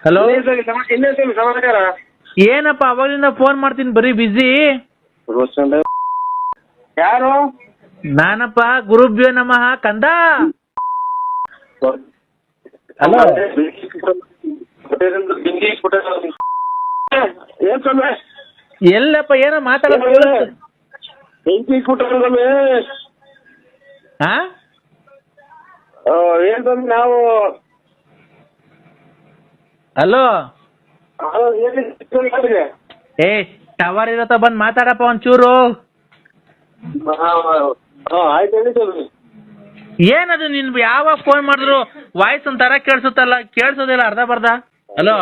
Hello, ಇನ್ನೇನು ಸಮಾಚಾರ? ಏನಪ್ಪ ಅವಾಗಲಿಂದ ಫೋನ್ ಮಾಡ್ತೀನಿ ಬರೀ ಬಿಸಿ. ಯಾರು? ನಾನಪ್ಪ ಗುರುಭ್ಯೋ ನಮಃ ಕಂದ. ಹಲೋ, ಏನ್ ಸ್ವಾಮಿ? ಎಲ್ಲಪ್ಪ ಏನೋ ಮಾತಾಡೋದು? ಬೆಂಕಿ ಸ್ವಾಮಿ. ಹಾ, ಏನ್ ಸ್ವಾಮಿ ನಾವು? ಹಲೋ, ಏ ಟವರ್ ಇರತ್ತ ಬಂದ್ ಮಾತಾಡಪ್ಪ ಒಂಚೂರು. ಆಯ್ತು ಹೇಳಿ ಸ್ವಾಮಿ. ಏನದು ನಿನ್ ಯಾವಾಗ ಫೋನ್ ಮಾಡಿದ್ರು ವಾಯ್ಸ್ ಒಂಥರ ಕೇಳಿಸುತ್ತಲ್ಲ, ಕೇಳಿಸೋದಿಲ್ಲ ಅರ್ಧ ಬರ್ಧ. ಹಲೋ,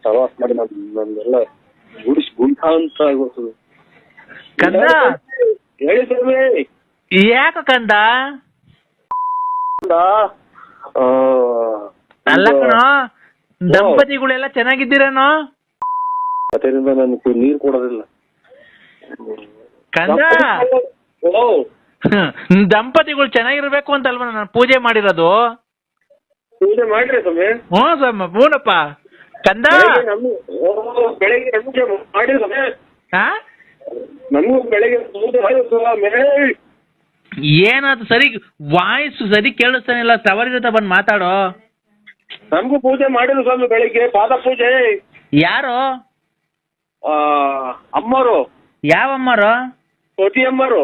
ಸವಾಸ್ ಮಾಡಿ ನಮ್ದೆಲ್ಲ ಗುಡಿಸ್ ಗುಂಟ ಅಂತ ಆಗ್ಬಿಡ್ತದೆ. ಕಂದ ಹೇಳಿ ಸ್ವಾಮಿ. ಯಾಕ ಕಂದ? ಅಲ್ಲ ಕಣೋ, ದಂಪತಿಗಳೆಲ್ಲ ಚೆನ್ನಾಗಿದ್ದೀರೇನೋ? ಅದರಿಂದ ನನಗೆ ನೀರು ಕೊಡೋದಿಲ್ಲ ಕಂದ. ದಂಪತಿಗಳು ಚೆನ್ನಾಗಿರ್ಬೇಕು ಅಂತ ಅಲ್ವ ನಾನು ಪೂಜೆ ಮಾಡಿರೋದು? ಪೂಜೆ ಮಾಡ್ರಿ ಸ್ವಾಮಿ. ಹ್ಞೂ ಸ್ವಾಮಿ, ಹ್ಞೂನಪ್ಪ ಕಂದ. ಬೆಳಗ್ಗೆ ನಮ್ಗೆ ಮಾಡಿ ಸ್ವಾಮಿ. ಹಾ, ನಮಗೂ ಬೆಳಗ್ಗೆ ಪೂಜೆ ಮಾಡಿ ಸ್ವಾಮಿ. ಏನದು ಸರಿ ವಾಯ್ಸ್ ಸರಿ ಕೇಳಿಸ್ತಾನಿಲ್ಲ, ಟವರ್ ಇರುತ್ತೆ ಬಂದು ಮಾತಾಡೋ. ನಮಗೂ ಪೂಜೆ ಮಾಡಿದ್ರು ಸ್ವಾಮಿ ಬೆಳಿಗ್ಗೆ, ಪಾದ ಪೂಜೆ. ಯಾರು? ಅಮ್ಮರು. ಯಾವ ಅಮ್ಮರು? ಪತಿ ಅಮ್ಮರು.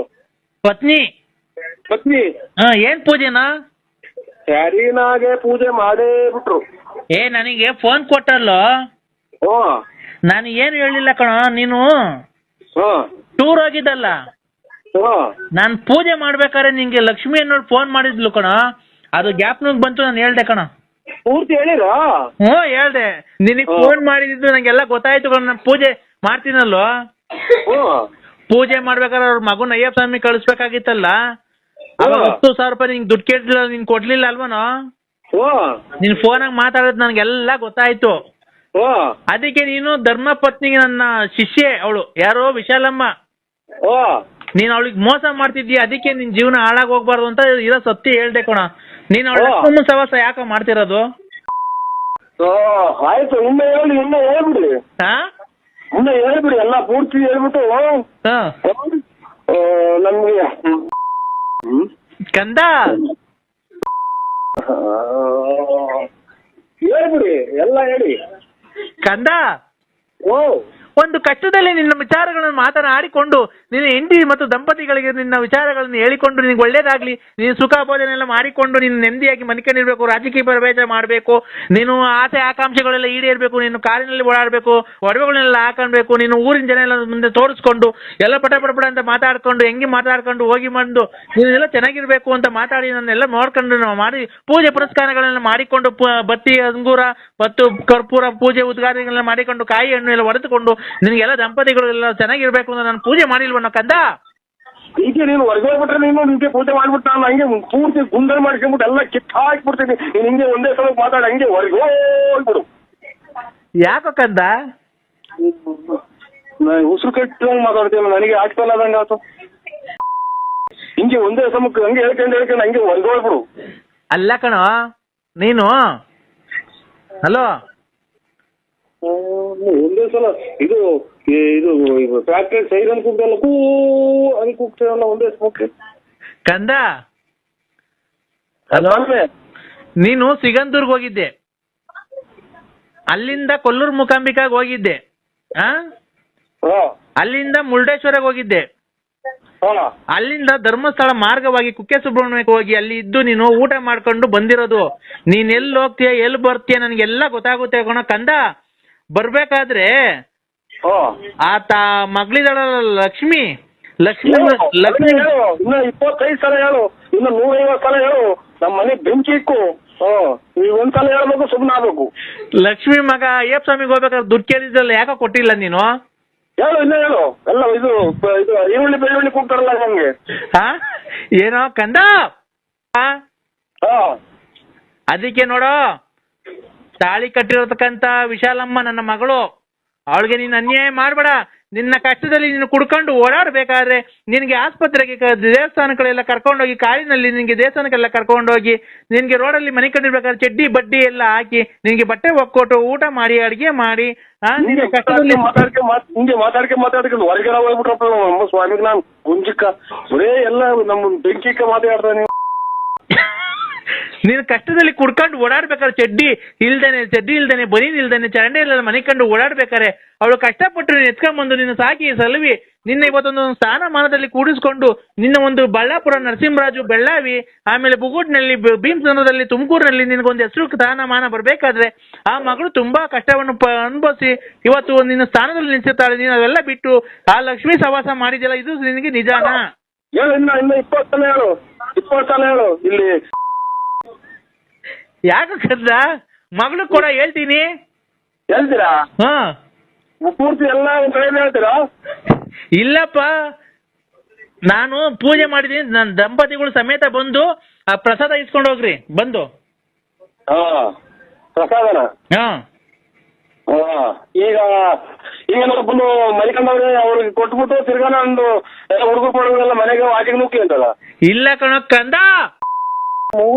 ಪತ್ನಿ. ಪತ್ನಿ. ಏನ್ ಪೂಜೆನಾ? ಸ್ಯಾರಿನಾಗೆ ಪೂಜೆ ಮಾಡೇ ಬಿಟ್ರು. ಏ ನನಗೆ ಫೋನ್ ಕೊಟ್ಟಲ್ಲೋ, ಹ್ಞೂ. ನಾನು ಏನು ಹೇಳಿಲ್ಲ ಕಣೋ. ನೀನು ಹ್ಞೂ. ಟೂರ್ ಹೋಗಿದ್ದಲ್ಲ, ಹ್ಞೂ. ನಾನು ಪೂಜೆ ಮಾಡ್ಬೇಕಾದ್ರೆ ನಿಂಗೆ ಲಕ್ಷ್ಮಿ ಅನ್ನೋಳು ಫೋನ್ ಮಾಡಿದ್ಲು ಕಣೋ. ಅದು ಗ್ಯಾಪ್ನಾಗ ಬಂತು, ನಾನು ಹೇಳ್ದೆ ಕಣೋ. ಪೂರ್ತಿ ಹೇಳಿರಾ? ಹ್ಞೂ ಹೇಳ್ದೆ. ನಿನಗೆ ಫೋನ್ ಮಾಡಿದ್ದು ನಂಗೆಲ್ಲ ಗೊತ್ತಾಯ್ತು ಕಣೋ. ನಾನು ಪೂಜೆ ಮಾಡ್ತೀನಲ್ಲೋ, ಹ್ಞೂ. ಪೂಜೆ ಮಾಡ್ಬೇಕಾದ್ರೆ ಅವ್ರ ಮಗುನ ಅಯ್ಯಪ್ಪ ಸ್ವಾಮಿ ಕಳಿಸ್ಬೇಕಾಗಿತ್ತಲ್ಲ, ಅವಾಗ 10,000 ರೂಪಾಯಿ ನಿಂಗೆ ದುಡ್ಡು ಕೇಳಿಲ್ಲ, ನೀನ್ ಕೊಡ್ಲಿಲ್ಲ ಅಲ್ವನೋ? ನಿನ್ ಫೋನಾಗ ಮಾತಾಡೋದು ನನಗೆಲ್ಲ ಗೊತ್ತಾಯ್ತು. ಅದಕ್ಕೆ ನೀನು ಧರ್ಮಪತ್ನಿಗೆ ನನ್ನ ಶಿಷ್ಯೆ ಅವಳು ಯಾರು ವಿಶಾಲಮ್ಮ, ನೀನ್ ಅವಳಿಗೆ ಮೋಸ ಮಾಡ್ತಿದ್ದೀಯ. ಅದಕ್ಕೆ ನಿನ್ ಜೀವನ ಹಾಳಾಗಿ ಹೋಗ್ಬಾರ್ದು ಅಂತ ಇರೋ ಸತ್ಯ ಹೇಳ್ದೆ ಕಣ. ನೀನ್ ಅವಳ ಸವಾಸ ಯಾಕ ಮಾಡ್ತಿರೋದು? ಆಯ್ತು, ಇನ್ನ ಹೇಳಿ, ಇನ್ನ ಹೇಳ್ಬಿಡಿ. ಹಾ, ಇನ್ನ ಹೇಳ್ಬಿಡಿ, ಎಲ್ಲ ಪೂರ್ತಿ ಹೇಳ್ಬಿಟ್ಟು ನಮ್ಗೆ ಕಂದ ಹೇಳ್ಬಿಡಿ, ಎಲ್ಲ ಹೇಳಿ ಕಂದ. ಓ, ಒಂದು ಕಷ್ಟದಲ್ಲಿ ನಿನ್ನ ವಿಚಾರಗಳನ್ನು ಮಾತನಾಡಿಕೊಂಡು ನಿನ್ನ ಹೆಂಡತಿ ಮತ್ತು ದಂಪತಿಗಳಿಗೆ ನಿನ್ನ ವಿಚಾರಗಳನ್ನು ಹೇಳಿಕೊಂಡು ನಿನಗೆ ಒಳ್ಳೇದಾಗ್ಲಿ, ನೀನು ಸುಖ ಭೋಜನೆಲ್ಲ ಮಾಡಿಕೊಂಡು ನೀನು ನೆಮ್ಮದಿಯಾಗಿ ಮನಿಕೊಂಡಿರ್ಬೇಕು, ರಾಜಕೀಯ ಪ್ರವೇಶ ಮಾಡಬೇಕು, ನೀನು ಆಸೆ ಆಕಾಂಕ್ಷೆಗಳೆಲ್ಲ ಈಡೇರಬೇಕು, ನೀನು ಕಾರಿನಲ್ಲಿ ಓಡಾಡಬೇಕು, ಒಡವೆಗಳನ್ನೆಲ್ಲ ಹಾಕೊಳ್ಬೇಕು, ನೀನು ಊರಿನ ಜನ ಎಲ್ಲ ಮುಂದೆ ತೋರಿಸ್ಕೊಂಡು ಎಲ್ಲ ಪಟ ಅಂತ ಮಾತಾಡ್ಕೊಂಡು ಹೆಂಗೆ ಮಾತಾಡ್ಕೊಂಡು ಹೋಗಿ ಬಂದು ನೀನೆಲ್ಲ ಚೆನ್ನಾಗಿರ್ಬೇಕು ಅಂತ ಮಾತಾಡಿ ನನ್ನೆಲ್ಲ ನೋಡ್ಕೊಂಡು ನಾವು ಮಾಡಿ ಪೂಜೆ ಪುನಸ್ಕಾರಗಳೆಲ್ಲ ಮಾಡಿಕೊಂಡು ಬತ್ತಿ ಅಂಗೂರ ಮತ್ತು ಕರ್ಪೂರ ಪೂಜೆ ಉದ್ಘಾಟನೆಗಳನ್ನ ಮಾಡಿಕೊಂಡು ಕಾಯಿ ಹಣ್ಣು ಎಲ್ಲ ಹೊಡೆದುಕೊಂಡು ನಿನಗೆಲ್ಲ ದಂಪತಿಗಳೆಲ್ಲ ಚೆನ್ನಾಗಿರ್ಬೇಕು ಅಂತ ನಾನು ಪೂಜೆ ಮಾಡಿಲ್ವನ್ನ ಕಂದ? ಈಗ ನೀನು ಹೊರಗೋಗ್ಬಿಟ್ರೆ ನೀನು ನಿಂಗೆ ಪೂಜೆ ಮಾಡ್ಬಿಟ್ಟು ನಾನು ಹಂಗೆ ಪೂರ್ತಿ ಗುಂಡಲ್ ಮಾಡ್ಕೊಂಡ್ಬಿಟ್ಟು ಎಲ್ಲ ಕಿತ್ತ ಹಾಕ್ಬಿಡ್ತೀನಿ. ನೀನು ಹಿಂಗೆ ಒಂದೇ ಸಲ ಮಾತಾಡಿ ಹಂಗೆ ಹೊರಗೋಗ್ಬಿಡು. ಯಾಕೋ ಕಂದ? ಉಸಿರು ಕಟ್ಟಂಗೆ ಮಾತಾಡ್ತೀನಿ, ನನಗೆ ಆಗ್ತಲ್ಲ ಅದಂಗೆ ಆಯ್ತು. ಹಿಂಗೆ ಒಂದೇ ಸಮಕ್ಕೆ ಹಂಗೆ ಹೇಳ್ಕೊಂಡು ಹಂಗೆ ಹೊರಗೋಗ್ಬಿಡು. ಅಲ್ಲ ಕಣೋ ನೀನು. ಹಲೋ, ಒಂದೇ ಸಲ ಇದು ಇದು ಫ್ಯಾಕ್ಟ್ರಿ ಸೈರನ್ ಕೂಗ್ತಲ್ಲ, ಕೂ ಹಂಗೆ ಕೂಗ್ತೀರಲ್ಲ ಒಂದೇ ಸಮಕ್ಕೆ ಕಂದ. ಹಲೋ, ನೀನು ಸಿಗಂದೂರ್ಗೆ ಹೋಗಿದ್ದೆ, ಅಲ್ಲಿಂದ ಕೊಲ್ಲೂರು ಮೂಕಾಂಬಿಕಾಗ್ ಹೋಗಿದ್ದೆ, ಅಲ್ಲಿಂದ ಮುರುಡೇಶ್ವರಕ್ಕೆ ಹೋಗಿದ್ದೆ, ಅಲ್ಲಿಂದ ಧರ್ಮಸ್ಥಳ ಮಾರ್ಗವಾಗಿ ಕುಕ್ಕೆ ಸುಬ್ರಹ್ಮಣ್ಯಕ್ಕೆ ಹೋಗಿ ಅಲ್ಲಿ ಇದ್ದು ನೀನು ಊಟ ಮಾಡ್ಕೊಂಡು ಬಂದಿರೋದು. ನೀನ್ ಎಲ್ಲಿ ಹೋಗ್ತೀಯ ಎಲ್ಲಿ ಬರ್ತೀಯ ನನಗೆಲ್ಲ ಗೊತ್ತಾಗುತ್ತೆ ಕಣೋ ಕಂದ. ಬರ್ಬೇಕಾದ್ರೆ ಆತ ಮಗಳಿದಾಳಲ್ಲ ಲಕ್ಷ್ಮಿ, ಲಕ್ಷ್ಮಿ ಲಕ್ಷ್ಮಿ ಇನ್ನ 25 ಸಲ ಹೇಳು, ಇನ್ನ 150 ಸಲ ಹೇಳು, ನಮ್ಮ ಮನೆ ಬೆಂಕಿ ಇಕ್ಕು. ನೀವು ಒಂದ್ಸಲ ಹೇಳ್ಬೇಕು, ಸುಮ್ಮನೆ ಆಗ್ಬೇಕು. ಲಕ್ಷ್ಮಿ ಮಗ ಅಯ್ಯಪ್ಪ ಸ್ವಾಮಿಗೆ ಹೋಗ್ಬೇಕಾದ್ರೆ ದುಡ್ಡು ಕೇಳಿದ್ರಲ್ಲ, ಯಾಕೆ ಕೊಟ್ಟಿಲ್ಲ ನೀನು? ಹೇಳು, ಇನ್ನ ಹೇಳು. ಎಲ್ಲ ಇದು ಇದು ಈರುಳ್ಳಿ ಬೆಳ್ಳುಳ್ಳಿ ಕೂಗ್ತಾರಲ್ಲ ನಮ್ಗೆ. ಏನೋ ಕಂದ. ಅದಕ್ಕೆ ನೋಡೋ, ತಾಳಿ ಕಟ್ಟಿರತಕ್ಕಂತ ವಿಶಾಲಮ್ಮ ನನ್ನ ಮಗಳು, ಅವಳಿಗೆ ನೀನು ಅನ್ಯಾಯ ಮಾಡಬೇಡ. ನಿನ್ನ ಕಷ್ಟದಲ್ಲಿ ನೀನು ಕುಡ್ಕೊಂಡು ಓಡಾಡಬೇಕಾದ್ರೆ ನಿನಗೆ ಆಸ್ಪತ್ರೆಗೆ ದೇವಸ್ಥಾನಗಳೆಲ್ಲ ಕರ್ಕೊಂಡೋಗಿ, ಕಾರಿನಲ್ಲಿ ನಿನಗೆ ದೇವಸ್ಥಾನಕ್ಕೆಲ್ಲ ಕರ್ಕೊಂಡೋಗಿ, ನಿನಗೆ ರೋಡಲ್ಲಿ ಮನೆ ಕಂಡಿರ್ಬೇಕಾದ್ರೆ ಚಡ್ಡಿ ಬಡ್ಡಿ ಎಲ್ಲ ಹಾಕಿ ನಿನಗೆ ಬಟ್ಟೆ ಒಕ್ಕೊಟ್ಟು ಊಟ ಮಾಡಿ ಅಡಿಗೆ ಮಾಡಿ ನಿನ್ನ ಕಷ್ಟದಲ್ಲಿ ಹಿಂಗೆ ಮಾತಾಡ್ಕೊಂಡು ಹೊರಗಡೆ ಹೋಗ್ಬಿಟ್ರಪ್ಪ ನಮ್ಮ ಸ್ವಾಮಿಗೆ ನಾನು ಗುಂಜಿಕ್ಕ ಬರೇ ಎಲ್ಲ ನಮ್ಮ ಬೆಂಕಿಕ್ಕ ಮಾತಾಡ್ತಾ ನೀವು. ನೀನು ಕಷ್ಟದಲ್ಲಿ ಕುಡ್ಕೊಂಡು ಓಡಾಡ್ಬೇಕಾದ್ರೆ ಚಡ್ಡಿ ಇಲ್ದೇನೆ ಬನೀನ್ ಇಲ್ದೇನೆ ಚರಂಡಿ ಇಲ್ಲ ಮನೆ ಕಂಡು ಓಡಾಡ್ಬೇಕಾರೆ ಅವಳು ಕಷ್ಟಪಟ್ಟು ನೀನು ಎತ್ಕೊಂಡ್ಬಂದು ನಿನ್ನ ಸಾಕಿ ಸಲವಿ ನಿನ್ನ ಇವತ್ತೊಂದು ಸ್ಥಾನಮಾನದಲ್ಲಿ ಕೂಡಿಸ್ಕೊಂಡು ನಿನ್ನ ಒಂದು ಬಳ್ಳಾಪುರ, ನರಸಿಂಹರಾಜು, ಬೆಳ್ಳಾವಿ, ಆಮೇಲೆ ಬುಗುಟ್ನಲ್ಲಿ, ಭೀಮಸಂದ್ರದಲ್ಲಿ, ತುಮಕೂರಿನಲ್ಲಿ ನಿನಗೊಂದು ಹೆಸರು ಸ್ಥಾನಮಾನ ಬರಬೇಕಾದ್ರೆ ಆ ಮಗಳು ತುಂಬಾ ಕಷ್ಟವನ್ನು ಅನುಭವಿಸಿ ಇವತ್ತು ನಿನ್ನ ಸ್ಥಾನದಲ್ಲಿ ನಿಲ್ಸುತ್ತಾಳೆ. ನೀನು ಅವೆಲ್ಲ ಬಿಟ್ಟು ಆ ಲಕ್ಷ್ಮೀ ಸವಾಸ ಮಾಡಿದೆಯಲ್ಲ, ಇದು ನಿನಗೆ ನಿಜಾನಾ? ಹೇಳು, ಇನ್ನ 20 ಸಲ ಹೇಳು ಇಲ್ಲಿ. ಯಾಕೆ ಕರ್ದ ಮಗಳು ಕೂಡ ಹೇಳ್ತೀನಿ. ಹೇಳ್ತೀರಾ? ಹಾ, ಪೂರ್ತಿ ಎಲ್ಲ ಹೇಳ್ತೀರಾ? ಇಲ್ಲಪ್ಪ, ನಾನು ಪೂಜೆ ಮಾಡಿದೀನಿ. ನನ್ನ ದಂಪತಿಗಳು ಸಮೇತ ಬಂದು ಆ ಪ್ರಸಾದ ಇಸ್ಕೊಂಡು ಹೋಗ್ರಿ ಬಂದು. ಹಾ, ಪ್ರಸಾದನ? ಹಾ, ಈಗ ನಾವು ಬಂದು ಮಲಿಕಂಡವ್ರೆ ಅವ್ರಿಗೆ ಕೊಟ್ಬಿಟ್ಟು ತಿರ್ಗಾನ ಒಂದು ಹುಡುಗರು ಪಡುಗರೆಲ್ಲ ಮನೆಗೆ ವಾಟಿಗೆ ನುಗ್ಗಿ ಅಂತಲ್ಲ. ಇಲ್ಲ ಕಣೋ ಕಂದ,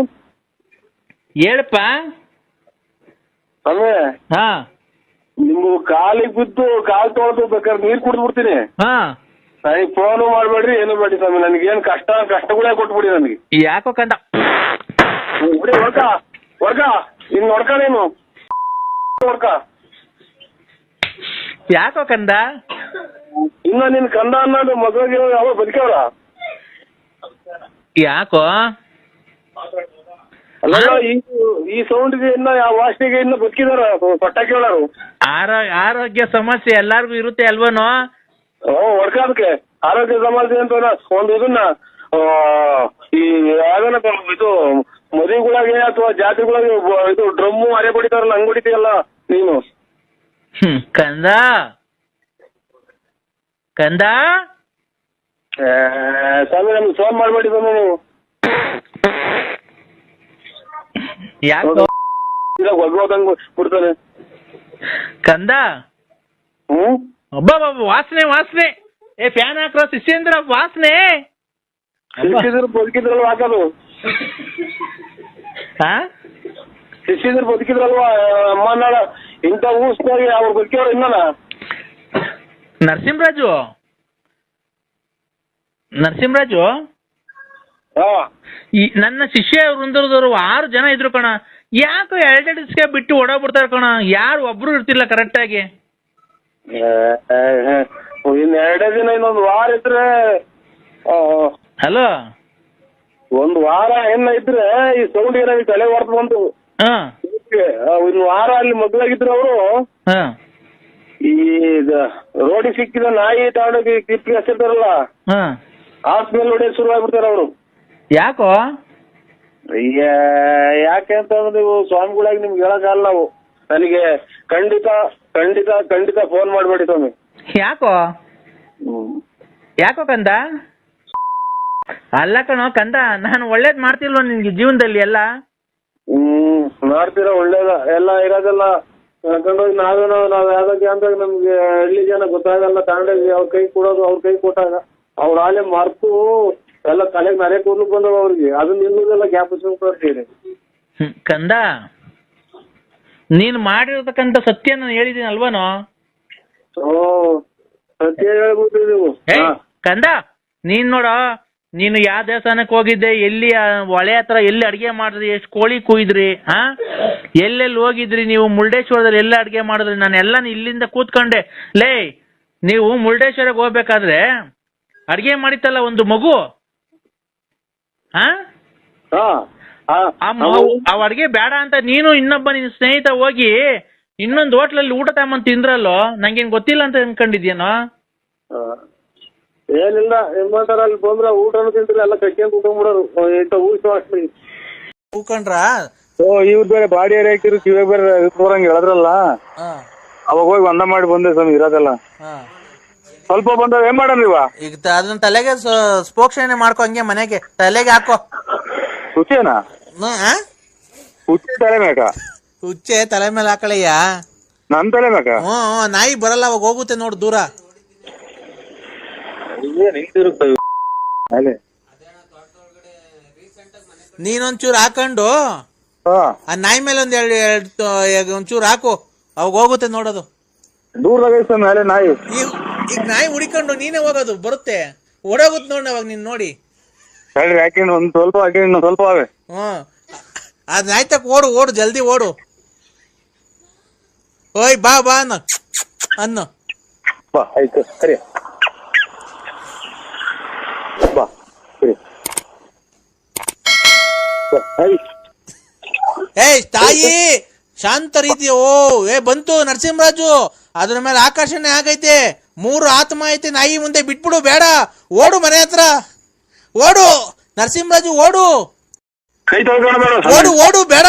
ಹೇಳಪ್ಪ. ಅದೇ ಹಾ, ನಿಮ್ಗೆ ಕಾಲಿಗೆ ಬಿದ್ದು ಕಾಲು ತೊಳೆದು ಬೇಕಾದ್ರೆ ನೀರು ಕುಡಿದ್ಬಿಡ್ತೀನಿ. ಹಾ, ನನಗೆ ಫೋನು ಮಾಡ್ಬೇಡ್ರಿ, ಏನು ಬೇಡಿ ಸ್ವಾಮಿ. ನನಗೇನು ಕಷ್ಟಗಳೇ ಕೊಟ್ಬಿಡಿ ನನಗೆ. ಯಾಕೋ ಕಂದ ಬಿಡಿ, ಹೊಡ್ಕ ಇನ್ನು ಹೊಡ್ಕ, ನೀನು ಹೊಡ್ಕ. ಯಾಕೋ ಕಂದ? ಇನ್ನ ನಿನ್ ಕಂದ ಅನ್ನೋದು ಮದುವೆಗೆ ಯಾವ ಬದುಕವ್ರ? ಯಾಕೋ ಅಲ್ಲ, ಈ ಸೌಂಡ್ಗೆ ಇನ್ನ ಯಾವ ವಾಸನೆಗೆ ಇನ್ನ ಬದುಕಿದಾರ ಪಟಾಕಿ ಹೇಳೋರು. ಆರೋಗ್ಯ ಸಮಸ್ಯೆ ಎಲ್ಲಾರ್ಗು ಇರುತ್ತೆ ಅಲ್ವನೋ? ಹೊಡ್ಕ ಅದಕ್ಕೆ ಆರೋಗ್ಯ ಸಮಸ್ಯೆ ಅಂತ ಒಂದು ಇದನ್ನ ಈ ಯಾವ್ದನ ಇದು ಮದುವೆಗಳಾಗೆ ಅಥವಾ ಜಾತ್ರೆಗಳಾಗೆ ಇದು ಡ್ರಮ್ಮು ಅರೆ ಬಡಿತಾರಲ್ಲ, ಹಂಗ್ ಬಡಿತೀಯಲ್ಲ ನೀನು. ಕಂದ ಸ್ವಾಮಿ, ನಮ್ಗೆ ಫೋನ್ ಮಾಡ್ಬೇಡಿ ಸ್ವಾಮಿ ನೀವು. ಯಾಕೋ ಒಗ್ಗೋದಂಗ್ ಬಿಡ್ತಾನೆ ಕಂದ. ಒಬ್ಬ ವಾಸನೆ ಏ ಫ್ಯಾನ್ ಹಾಕ್ರೋ ಶಿಷ್ಯೇಂದ್ರ, ವಾಸನೆ ಬದುಕಿದ್ರಲ್ವಾ ಹಾಕೋದು? ಶಿಷ್ಯಂದ್ರ ಬದುಕಿದ್ರಲ್ವಾ ಅಮ್ಮನಾಳ ಇಂಥ ಊಸ್ನಾಗಿ ಅವ್ರು ಬದುಕಿಯವ್ರು ಇನ್ನನ? ನರಸಿಂಹರಾಜು ಈ ನನ್ನ ಶಿಷ್ಯ ವೃಂದದವರು 6 ಜನ ಇದ್ರು ಕಣ. ಯಾಕೋ 2 ದಿವಸ ಬಿಟ್ಟು ಓಡೋಗ್ಬಿಡ್ತಾರೆ ಕಣ, ಯಾರು ಒಬ್ರು ಇರ್ತಿಲ್ಲ ಕರೆಕ್ಟಾಗಿ. ಇನ್ನು 2 ದಿನ, ಇನ್ನೊಂದು ವಾರ ಇದ್ರೆ. ಹಲೋ, ಒಂದು ವಾರ ಏನ ಇದ್ರೆ ಈ ಸೌಂಡ್ ಏನಾಗಿ ತಲೆ ಹೊಡೆದು ಬಂತು. ಇನ್ನು ವಾರ ಅಲ್ಲಿ ಮದುವಾಗಿದ್ರು ಅವರು ಈ ರೋಡಿಗೆ ಸಿಕ್ಕಿದ ನಾಯಿ ತಗೊಂಡೋಗಿ ಕಿಪ್ಪಿಗೆ ಹಚ್ಚಿರ್ತಾರಲ್ಲ, ಆಸ್ಮೇಲೆ ಹೊಡೆಯೋದು ಶುರು ಆಗ್ಬಿಡ್ತಾರ ಅವರು. ಯಾಕೋ? ಯಾಕೆ ಅಂತಂದ್ರೆ ನೀವು ಸ್ವಾಮಿಗಳಾಗಿ ನಿಮ್ಗೆ ಹೇಳಕ್ಕಾಗಲ್ಲ ನಾವು. ನನಗೆ ಖಂಡಿತ ಫೋನ್ ಮಾಡ್ಬೇಡಿ ಸ್ವಾಮಿ. ಯಾಕೋ ಕಂದ? ಅಲ್ಲ ಕಣೋ ಕಂದ, ನಾನು ಒಳ್ಳೇದ್ ಮಾಡ್ತಿಲ್ವ ನಿನ್ಗೆ ಜೀವನದಲ್ಲಿ ಎಲ್ಲ? ಮಾಡ್ತೀರ ಒಳ್ಳೇದ ಎಲ್ಲ ಇರೋದೆಲ್ಲ ಕರ್ಕೊಂಡೋಗಿ ನಾವ್ ಯಾವ್ದಕ್ಕೆ ಅಂತ ನಮ್ಗೆ ಹಳ್ಳಿ ಜನ ಗೊತ್ತಾಗಲ್ಲ. ತಗೊಂಡೋಗಿ ಅವ್ರ ಕೈ ಕೊಡೋದು, ಅವ್ರ ಕೈ ಕೊಟ್ಟಾಗ ಅವ್ರ ಆಲೆ ಮರ್ತು ಎಲ್ಲ ತಲೆಗೆ ನರೆ ಕೂದ್ಲು ಬಂದವ ಅವ್ರಿಗೆ. ಅದನ್ನ ನಿಲ್ಲೋದೆಲ್ಲ ಗ್ಯಾಪ್ ಹಚ್ಕೊಂಡ್ಬಿಡ್ತೀರಿ. ಕಂದ, ನೀನ್ ಮಾಡಿರತಕ್ಕಂತ ಸತ್ಯ ನಾನು ಹೇಳಿದೀನಿ ಅಲ್ವನೋ? ಸತ್ಯ ಹೇಳ್ಬಿಟ್ರಿ ನೀವು. ಕಂದ, ನೀನ್ ನೋಡ, ನೀನು ಯಾವ ದೇವಸ್ಥಾನಕ್ಕೆ ಹೋಗಿದ್ದೆ, ಎಲ್ಲಿ ಹೊಳೆ ಹತ್ರ ಎಲ್ಲಿ ಅಡಿಗೆ ಮಾಡಿದ್ರಿ, ಎಷ್ಟು ಕೋಳಿ ಕುಯ್ದ್ರಿ, ಎಲ್ಲೆಲ್ಲಿ ಹೋಗಿದ್ರಿ ನೀವು, ಮುರುಡೇಶ್ವರದಲ್ಲಿ ಎಲ್ಲ ಅಡಿಗೆ ಮಾಡಿದ್ರಿ, ನಾನೆಲ್ಲ ಇಲ್ಲಿಂದ ಕೂತ್ಕೊಂಡೆ. ನೀವು ಮುರುಡೇಶ್ವರಕ್ಕೆ ಹೋಗ್ಬೇಕಾದ್ರೆ ಅಡಿಗೆ ಮಾಡಿತ್ತಲ್ಲ ಒಂದು ಮಗು, ಅವ್ ಅಡಿಗೆ ಬೇಡ ಅಂತ ನೀನು ಇನ್ನೊಬ್ಬ ನಿನ್ ಸ್ನೇಹಿತ ಹೋಗಿ ಇನ್ನೊಂದು ಹೋಟ್ಲಲ್ಲಿ ಊಟ ತಗೊಂಡ್ ತಿಂದ್ರಲ್ಲೋ, ನಂಗೇನ್ ಗೊತ್ತಿಲ್ಲ ಅಂತ ಅನ್ಕೊಂಡಿದ್ಯೇನೋ? ಏನಿಲ್ಲ, ಏನ್ಮಾಡ್ತಾರ ಅಲ್ಲಿ ಬಂದ್ರ ಊಟನು ತಿಂತೀರಿ, ಎಲ್ಲ ಕಟ್ಕೊಂಡ್ ಕುತ್ಕೊಂಡ್ಬಿಡೋರು. ಹೂಕೊಂಡ್ರ ಇವ್ರು ಬೇರೆ ಬಾಡಿ ಏರಿ ಹಾಕಿರು, ಕಿವಿ ಬೇರೆ ತೋರಂಗ್ ಹೇಳದ್ರಲ್ಲ, ಅವಾಗ ಹೋಗಿ ಒಂದ ಮಾಡಿ ಬಂದೆ ಸ್ವಾಮಿ. ಇರೋದೆಲ್ಲ ಸ್ವಲ್ಪ ಬಂದವ, ಏನ್ ಮಾಡೋಣ ಇವ? ಈಗ ಅದನ್ನ ತಲೆಗೆ ಸ್ಪೋಕ್ಷಣೆ ಮಾಡ್ಕೊ, ಹಂಗೆ ಮನೆಗೆ ತಲೆಗೆ ಹಾಕೋ. ಹುಚ್ಚೇನಾ? ಹುಚ್ಚೆ ತಲೆ ಮೇಕ? ಹುಚ್ಚೆ ತಲೆ ಮೇಲೆ ಹಾಕಳಯ್ಯ. ನನ್ ತಲೆ ಬೇಕಾ? ನಾಯಿ ಬರಲ್ಲ, ಅವಾಗ ಹೋಗುತ್ತೆ ನೋಡು ದೂರ. ನಿಂತಿರುತ್ತವೆ ನೀನೊಂಚೂರು ಹಾಕೊಂಡು ಆ ನಾಯಿ ಮೇಲೆ ಒಂಚೂರು ಹಾಕು, ಅವಾಗ ಹೋಗುತ್ತೆ ನೋಡೋದು. ದೂರದಾಗ ಮೇಲೆ ನಾಯಿ. ಈಗ ನಾಯಿ ಹುಡಿಕೊಂಡು ನೀನೇ ಹೋಗೋದು, ಬರುತ್ತೆ, ಓಡೋಗುತ್ತೆ ನೋಡಿ ಅವಾಗ ನೀನ್ ನೋಡಿ. ಹಾಕಿಂಡು ಒಂದ್ ಸ್ವಲ್ಪ ಹಾಕಿ ಇನ್ನು ಸ್ವಲ್ಪ ಅವೆ. ಅದ್ ನಾಯಿ ತಕ್ಕ ಓಡು ಜಲ್ದಿ ಓಡು. ಓಯ್ ಬಾ ಅನ್ನು ಬಾ, ಆಯ್ತು ಸರಿ ಬಾ ಸರಿ. ತಾಯಿ ಶಾಂತ ರೀತಿ. ಬಂತು ನರಸಿಂಹರಾಜು, ಅದ್ರ ಮೇಲೆ ಆಕರ್ಷಣೆ ಆಗೈತೆ. 3 ಆತ್ಮ ಐತೆ, ನಾಯಿ ಮುಂದೆ ಬಿಟ್ಬಿಡು, ಬೇಡ, ಓಡು ಮನೆ ಹತ್ರ, ಓಡು ನರಸಿಂಹರಾಜು, ಓಡು ಕೈ ತೊಳ್ಕೊಂಡ್ಬೇಡ, ಓಡು ಬೇಡ,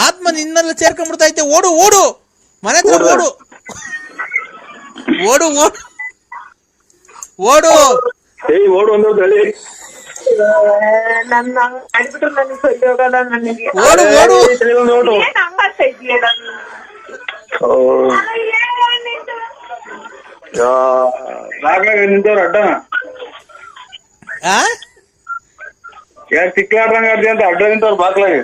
ಆತ್ಮ ನಿನ್ನೆಲ್ಲ ಸೇರ್ಕೊಂಡ್ಬಿಡ್ತೈತೆ, ಓಡು ಮನೆ ಹತ್ರ, ಓಡು ಓಡು ಒಂದು ತಳಿ. ನನ್ನ ಅಡ್ಬಿಟ್ರು ನನಗೆ ಸೊಳ್ಳೆ ಹೋಗಲ್ಲ ನನಗೆ. ಓಡು ನಿಂತವ್ರ ಅಡ್ಡ ಯಾರು ಸಿಕ್ಲಾಡ್ದಂಗ ಅಂತ ಅಡ್ಡ ನಿಂತವ್ರ ಬಾಕ್ಲಾಗಿ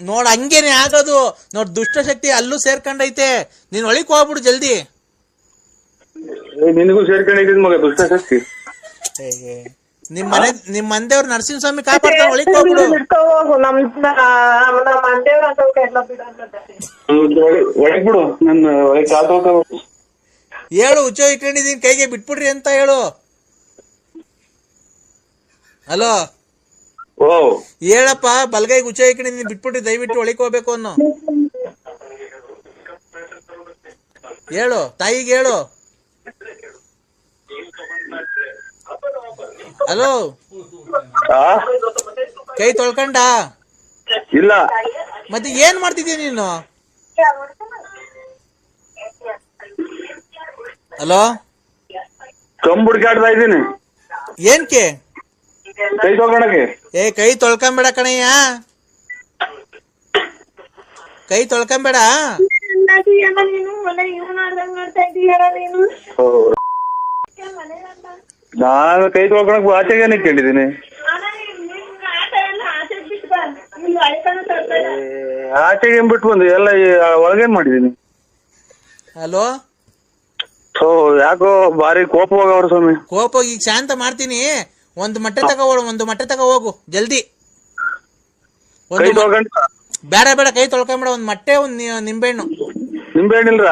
ನೋಡ್, ಹಂಗೇನೆ ಆಗೋದು ನೋಡ್. ದುಷ್ಟಶಕ್ತಿ ಅಲ್ಲೂ ಸೇರ್ಕೊಂಡೈತೆ, ನೀನ್ ಒಳಿಕ್ ಹೋಗ್ಬಿಡು ಜಲ್ದಿ. ನಿನಗೂ ಸೇರ್ಕೊಂಡಿದ್ ಮಗ ದುಷ್ಟಶಕ್ತಿ. ನಿಮ್ ಮಂದೇವ್ರ ನರಸಿಂಹಸ್ವಾಮಿ ಕಾಪಾಡ್ತಾನೆ, ಒಳಿಕ್ ಹೋಗ್ಬಿಡು. ಒಳಗ್ ಬಿಡು, ನನ್ನ ಒಳಗ್ ಕಾತೋಕ ಹೇಳು, ಹುಚ್ಚೋ ಇಟ್ಕೊಂಡಿದೀನಿ ಕೈಗೆ, ಬಿಟ್ಬಿಡ್ರಿ ಅಂತ ಹೇಳು. ಹಲೋ, ಹೇಳಪ್ಪ, ಬಲ್ಗೈಗೆ ಹುಚ್ಚೋ ಇಟ್ಕೊಂಡಿದೀನಿ, ಬಿಟ್ಬಿಟ್ರಿ ದಯವಿಟ್ಟು ಒಳಿಕ್ ಹೋಗ್ಬೇಕು ಅನ್ನೋ. ಹೇಳು ತಾಯಿಗೆ, ಹೇಳು. ಹಲೋ, ಕೈ ತೊಳ್ಕೊಂಡ? ಇಲ್ಲ. ಮತ್ತೆ ಏನ್ ಮಾಡ್ತಿದ್ದೀಯ ನೀನು? ಹಲೋ, ಕಂಬುಡ್ಕಾಡ್ತಾ ಇದ್ದೀನಿ. ಏನ್ಕೆ? ಕೈ ತೊಳ್ಕೊಳಕ್ಕೆ. ಕೈ ತೊಳ್ಕೊಂಬೇಡ ಕಣಯ್ಯ, ಕೈ ತೊಳ್ಕೊಂಬೇಡ. ನಾನು ಕೈ ತೊಳ್ಕೊಳಕ್ ಆಚೆಗೆ ನಿಂತ್ಕೊಂಡಿದ್ದೀನಿ. ಆಚೆಗೆ ಬಿಟ್ಟು ಬಂದು ಎಲ್ಲ ಒಳಗೇನ್ ಮಾಡಿದೀನಿ. ಹಲೋ, ಯಾಕೋ ಬಾರಿ ಕೋಪ ಹೋಗವ್ರ ಸ್ವಾಮಿ. ಕೋಪ ಈಗ ಶಾಂತ ಮಾಡ್ತೀನಿ. ಒಂದು ಮೊಟ್ಟೆ ತಗೋ ಹೋಗು ಜಲ್ದಿ. ಬೇಡ ಕೈ ತೊಳ್ಕೊಂಬೇಡ, ಒಂದ್ ಮೊಟ್ಟೆ, ಒಂದ್ ನಿಂಬೆಹಣ್ಣು. ನಿಂಬೆಹಣ್ಣಿಲ್ರ?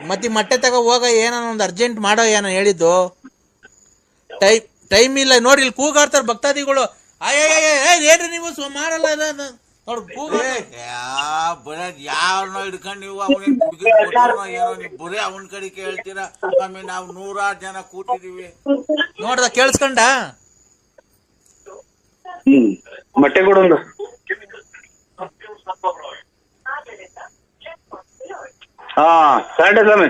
ಮತ್ತೆ ಮೊಟ್ಟೆ ತಗೋ ಹೋಗ, ಏನೋ ಒಂದು ಅರ್ಜೆಂಟ್ ಮಾಡೋ, ಏನೋ ಹೇಳಿದ್ದು. ಟೈಮ್ ಇಲ್ಲ ನೋಡಿ, ಇಲ್ಲಿ ಕೂಗಾಡ್ತಾರ ಭಕ್ತಾದಿಗಳು. ಏನ್ರಿ ನೀವು ಮಾಡಲ್ಲ ನೋಡ್, ಯಾವನೋ ಹಿಡ್ಕೊಂಡು ನೀವು ಏನೋ ನೀವು ಬರೀ ಅವನ ಕಡೆ ಕೇಳ್ತೀರಾ. ಆಮೇಲೆ ನಾವು 100 ಜನ ಕೂತಿದೀವಿ. ನೋಡ್ದ, ಕೇಳಿಸ್ಕೊಂಡ? ಮೊಟ್ಟೆ ಕೊಡೊಂದು. ಸಂಡೆ ಸ್ವಾಮಿ,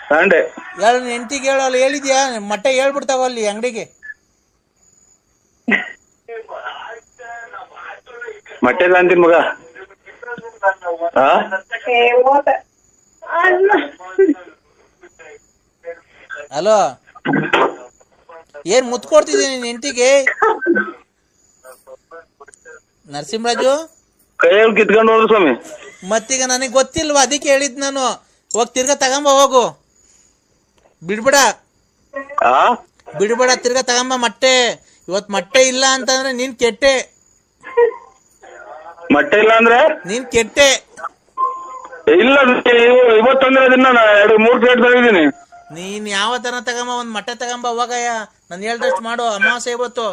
ಸಂಡೆ. ಹೇಳು, ಹೆಂಡತಿಗೆ ಹೇಳು, ಅಲ್ಲಿ ಹೇಳಿದ್ಯಾ? ಮೊಟ್ಟೆ ಹೇಳ್ಬಿಡ್ತಾವ ಅಲ್ಲಿ ಅಂಗಡಿಗೆ. ಮೊಟ್ಟೆ ಇಲ್ಲ ಅಂತೀನಿ ಮಗ. ಹಲೋ, ಏನ್ ಮುತ್ಕೊಡ್ತಿದ್ದೀನಿ ನಿನ್ ಹೆಂಡತಿಗೆ? ನರಸಿಂಹರಾಜು, ಕೈಯಲ್ಲಿ ಕಿತ್ಕೊಂಡು ಹೋದ್ರು ಸ್ವಾಮಿ. ಮತ್ತೀಗ ನನಗೆ ಗೊತ್ತಿಲ್ವಾ, ಅದಕ್ಕೆ ಹೇಳಿದ್ ನಾನು. ಹೋಗ್ ತಿರ್ಗಾ ತಗೊಂಬ, ಹೋಗು, ಬಿಡ್ಬೇಡ, ತಿರ್ಗಾ ತಗೊಂಬ ಮೊಟ್ಟೆ. ಇವತ್ ಮೊಟ್ಟೆ ಇಲ್ಲ ಅಂತಂದ್ರೆ ನೀನ್ ಕೆಟ್ಟೆ. ಮೊಟ್ಟೆ ಇಲ್ಲ ಅಂದ್ರೆ ನೀನ್ ಕೆಟ್ಟೆ. ಇಲ್ಲ, ಇವತ್ತಂದ್ರೆ 2-3 ಪ್ಲೇಟ್ ತಗೊಂಡಿದ್ದೀನಿ. ನೀನ್ ಯಾವ ತರ ತಗೊಂಬ, ಒಂದ್ ಮೊಟ್ಟೆ ತಗೊಂಬ ಹೋಗಯ್ಯ. ನಾನು ಹೇಳ್ದಷ್ಟು ಮಾಡು, ಅಮಾವಾಸ್ಯೆ ಇವತ್ತು.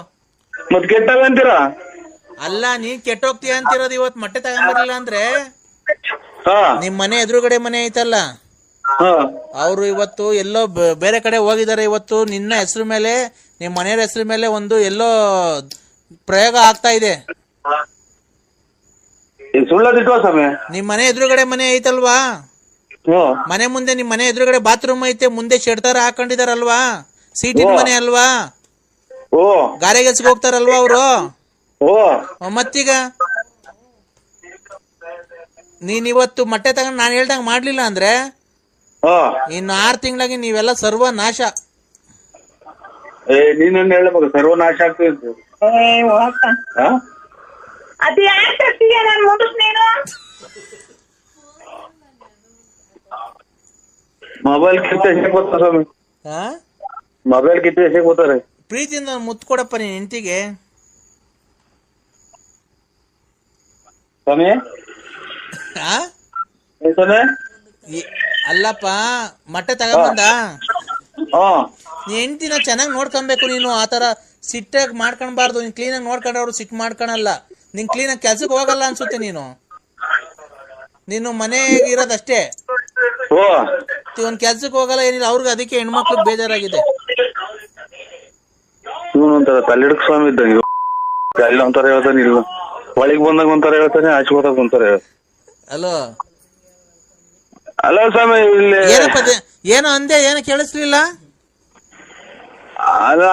ಮತ್ ಕೆಟ್ಟಾಗ ಅಂತೀರಾ? ಅಲ್ಲ, ನೀನ್ ಕೆಟ್ಟೋಗ್ತೀಯ ಅಂತಿರೋದು. ಇವತ್ ಮೊಟ್ಟೆ ತಗೊಂಬರ್ಲಿಲ್ಲ ಅಂದ್ರೆ ನಿಮ್ ಮನೆ ಎದುರುಗಡೆ ಮನೆ ಐತಲ್ಲ, ಅವ್ರು ಇವತ್ತು ಎಲ್ಲೋ ಬೇರೆ ಕಡೆ ಹೋಗಿದ್ದಾರೆ. ಇವತ್ತು ನಿನ್ನ ಹೆಸರು ಮೇಲೆ, ನಿಮ್ ಮನೆಯವ್ರ ಹೆಸರು ಮೇಲೆ ಒಂದು ಎಲ್ಲೋ ಪ್ರಯೋಗ ಆಗ್ತಾ ಇದೆ. ಸುಳ್ಳದಿಟ್ವಾ ಸ್ವಾಮಿ? ನಿಮ್ ಮನೆ ಎದುರುಗಡೆ ಮನೆ ಐತಲ್ವಾ, ಮನೆ ಮುಂದೆ ನಿಮ್ ಮನೆ ಎದುರುಗಡೆ ಬಾತ್ರೂಮ್ ಐತೆ, ಮುಂದೆ ಶೆಡ್ ತರ ಹಾಕೊಂಡಿದಾರಲ್ವಾ, ಸೀಟಿನ ಮನೆ ಅಲ್ವಾ, ಗಾರೆ ಕೆಲ್ಸಕ್ಕೆ ಹೋಗ್ತಾರಲ್ವಾ ಅವರು. ಮತ್ತೀಗ ನೀನ್ ಇವತ್ತು ಮೊಟ್ಟೆ ತಗೊಂಡ್ ನಾನು ಹೇಳ್ದಂಗ್ ಮಾಡ್ಲಿಲ್ಲ ಅಂದ್ರೆ ಇನ್ನು 6 ತಿಂಗಳಾಗಿ ನೀವೆಲ್ಲ ಸರ್ವನಾಶ. ನೀನನ್ನ ಹೇಳಬೇಕು ಸರ್ವನಾಶ ಆಗ್ತದೆ. ಅದು ಯಾಕೆ ತರ್ತೀಯ ನಾನು ಮುಗಿಸ್ ನೀನು. ಮೊಬೈಲ್ ಕಿತ್ತು ಎಷ್ಟಕ್ಕೆ ಬರ್ತಾರ ಸ್ವಾಮಿ? ಮೊಬೈಲ್ ಕಿತ್ತು ಎಷ್ಟಕ್ಕೆ ಬರ್ತಾರೆ? ಪ್ರೀತಿಯಿಂದ ಮುತ್ತು ಕೊಡಪ್ಪ ನೀನ್ ಹೆಂಡತಿಗೆ. ಸ್ವಾಮಿ ಅಲ್ಲಪ್ಪ ಮೊಟ್ಟೆ ತಗೊಂಬಂದ ನೀ ಹೆಂಡತಿನ ಚೆನ್ನಾಗಿ ನೋಡ್ಕೊಬೇಕು ನೀನು. ಆತರ ಸಿಟ್ಟಾಗಿ ಮಾಡ್ಕೊಳ್ಬಾರ್ದು. ನೀನ್ ಕ್ಲೀನಾಗಿ ನೋಡ್ಕೊಂಡ್ರೆ ಅವ್ರು ಸಿಟ್ ಮಾಡ್ಕೊಳಲ್ಲ. ನೀನ್ ಕ್ಲೀನಾಗಿ ಕೆಲ್ಸಕ್ಕೆ ಹೋಗಲ್ಲ ಅನ್ಸುತ್ತೆ. ನೀನು ಮನೆಗೆ ಇರೋದಷ್ಟೇ, ಒಂದ್ ಕೆಲ್ಸಕ್ಕೆ ಹೋಗಲ್ಲ ಏನಿಲ್ಲ. ಅವ್ರಿಗೆ ಅದಕ್ಕೆ ಹೆಣ್ಮಕ್ಳು ಬೇಜಾರಾಗಿದೆ. ಇವನೊಂಥರ ತಲೆಡ್ಕ್ ಸ್ವಾಮಿ ಇದ್ದಂಗೆ. ಅಲ್ಲಿ ಒಂಥರ ಹೇಳ್ತಾನೆ, ಇಲ್ಲ ಒಳಗ್ ಬಂದಾಗ ಒಂಥರ ಹೇಳ್ತಾನೆ, ಆಚೆ ಹೋದಾಗ ಒಂಥರ ಹೇಳ್ತಾನೆ. ಅಲೋ ಅಲ್ಲ ಸ್ವಾಮಿ, ಇಲ್ಲಿ ಏನೋ ಅಂದೆ, ಏನೋ ಕೇಳಿಸ್ಲಿಲ್ಲ.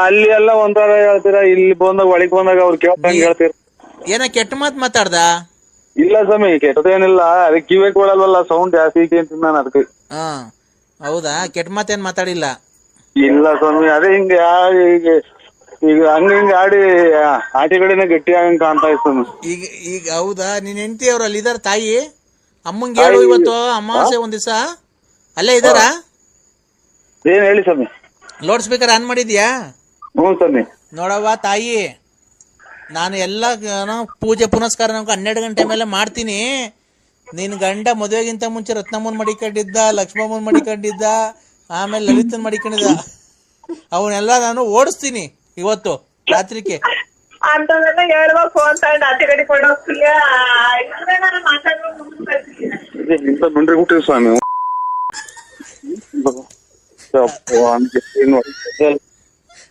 ಅಲ್ಲಿ ಎಲ್ಲ ಒಂಥರ ಹೇಳ್ತೀರ, ಇಲ್ಲಿ ಬಂದಾಗ ಒಳಗ್ ಬಂದಾಗ ಅವ್ರು ಕೇಳ್ದಂಗೆ ಹೇಳ್ತೀರ. ಏನೋ ಕೆಟ್ಟ ಮಾತು ಮಾತಾಡ್ದ? ಇಲ್ಲ ಸ್ವಾಮಿ, ಕೆಟ್ಟದೇನಿಲ್ಲ. ಅದಕ್ಕೆ ಕಿವಿ ಕೊಡಲ್ವಲ್ಲ, ಸೌಂಡ್ ಜಾಸ್ತಿ ಐತಿ ಅಂತ ನಾನು ಅದಕ್ಕೆ. ಹೌದಾ? ಕೆಟ್ಟ ಮಾತೇನ್ ಮಾತಾಡಿಲ್ಲ? ಇಲ್ಲ ಸ್ವಾಮಿ, ಅದೇ ಹಿಂಗ ಈಗ ಹಂಗ ಆಡಿ ಆಚೆ ಕಡೆನೆ ಗಟ್ಟಿ ಆಗಂಗ್ ಕಾಣ್ತಾ ಇತ್ತು. ಈಗ ಹೌದಾ? ನಿನ್ ಹೆಂಡತಿ ಅವ್ರು ಅಲ್ಲಿ ಇದಾರ? ತಾಯಿ ಅಮ್ಮಂಗೆ ಹೇಳು, ಇವತ್ತು ಅಮಾವಾಸ್ಯೆ ಒಂದ್ ದಿವಸ ಅಲ್ಲೇ ಇದಾರ? ಏನ್ ಹೇಳಿ ಸ್ವಾಮಿ? ಲೌಡ್ ಸ್ಪೀಕರ್ ಆನ್ ಮಾಡಿದ್ಯಾ? ಹ್ಞೂ ಸ್ವಾಮಿ. ನೋಡವ್ವ ತಾಯಿ, ನಾನು ಎಲ್ಲ ಪೂಜೆ ಪುನಸ್ಕಾರ 12 ಗಂಟೆ ಮೇಲೆ ಮಾಡ್ತೀನಿ. ನಿನ್ ಗಂಡ ಮದುವೆಗಿಂತ ಮುಂಚೆ ರತ್ನಮ್ಮನ್ ಮಡಿಕೊಂಡಿದ್ದ, ಲಕ್ಷ್ಮಮ್ಮನ್ ಮಡಿಕೊಂಡಿದ್ದ, ಆಮೇಲೆ ಲಲಿತನ್ ಮಡಿಕೊಂಡಿದ್ದ. ಅವನ್ನೆಲ್ಲ ನಾನು ಓಡಿಸ್ತೀನಿ ಇವತ್ತು ರಾತ್ರಿಗೆ. ಅಂತದೆಲ್ಲ ಹೇಳ್ಬೇಕು ಅಂತ ಆಚೆ ಕಡೆ ಕೊಡೋಗ್ತೀಯ. ಸ್ವಾಮಿ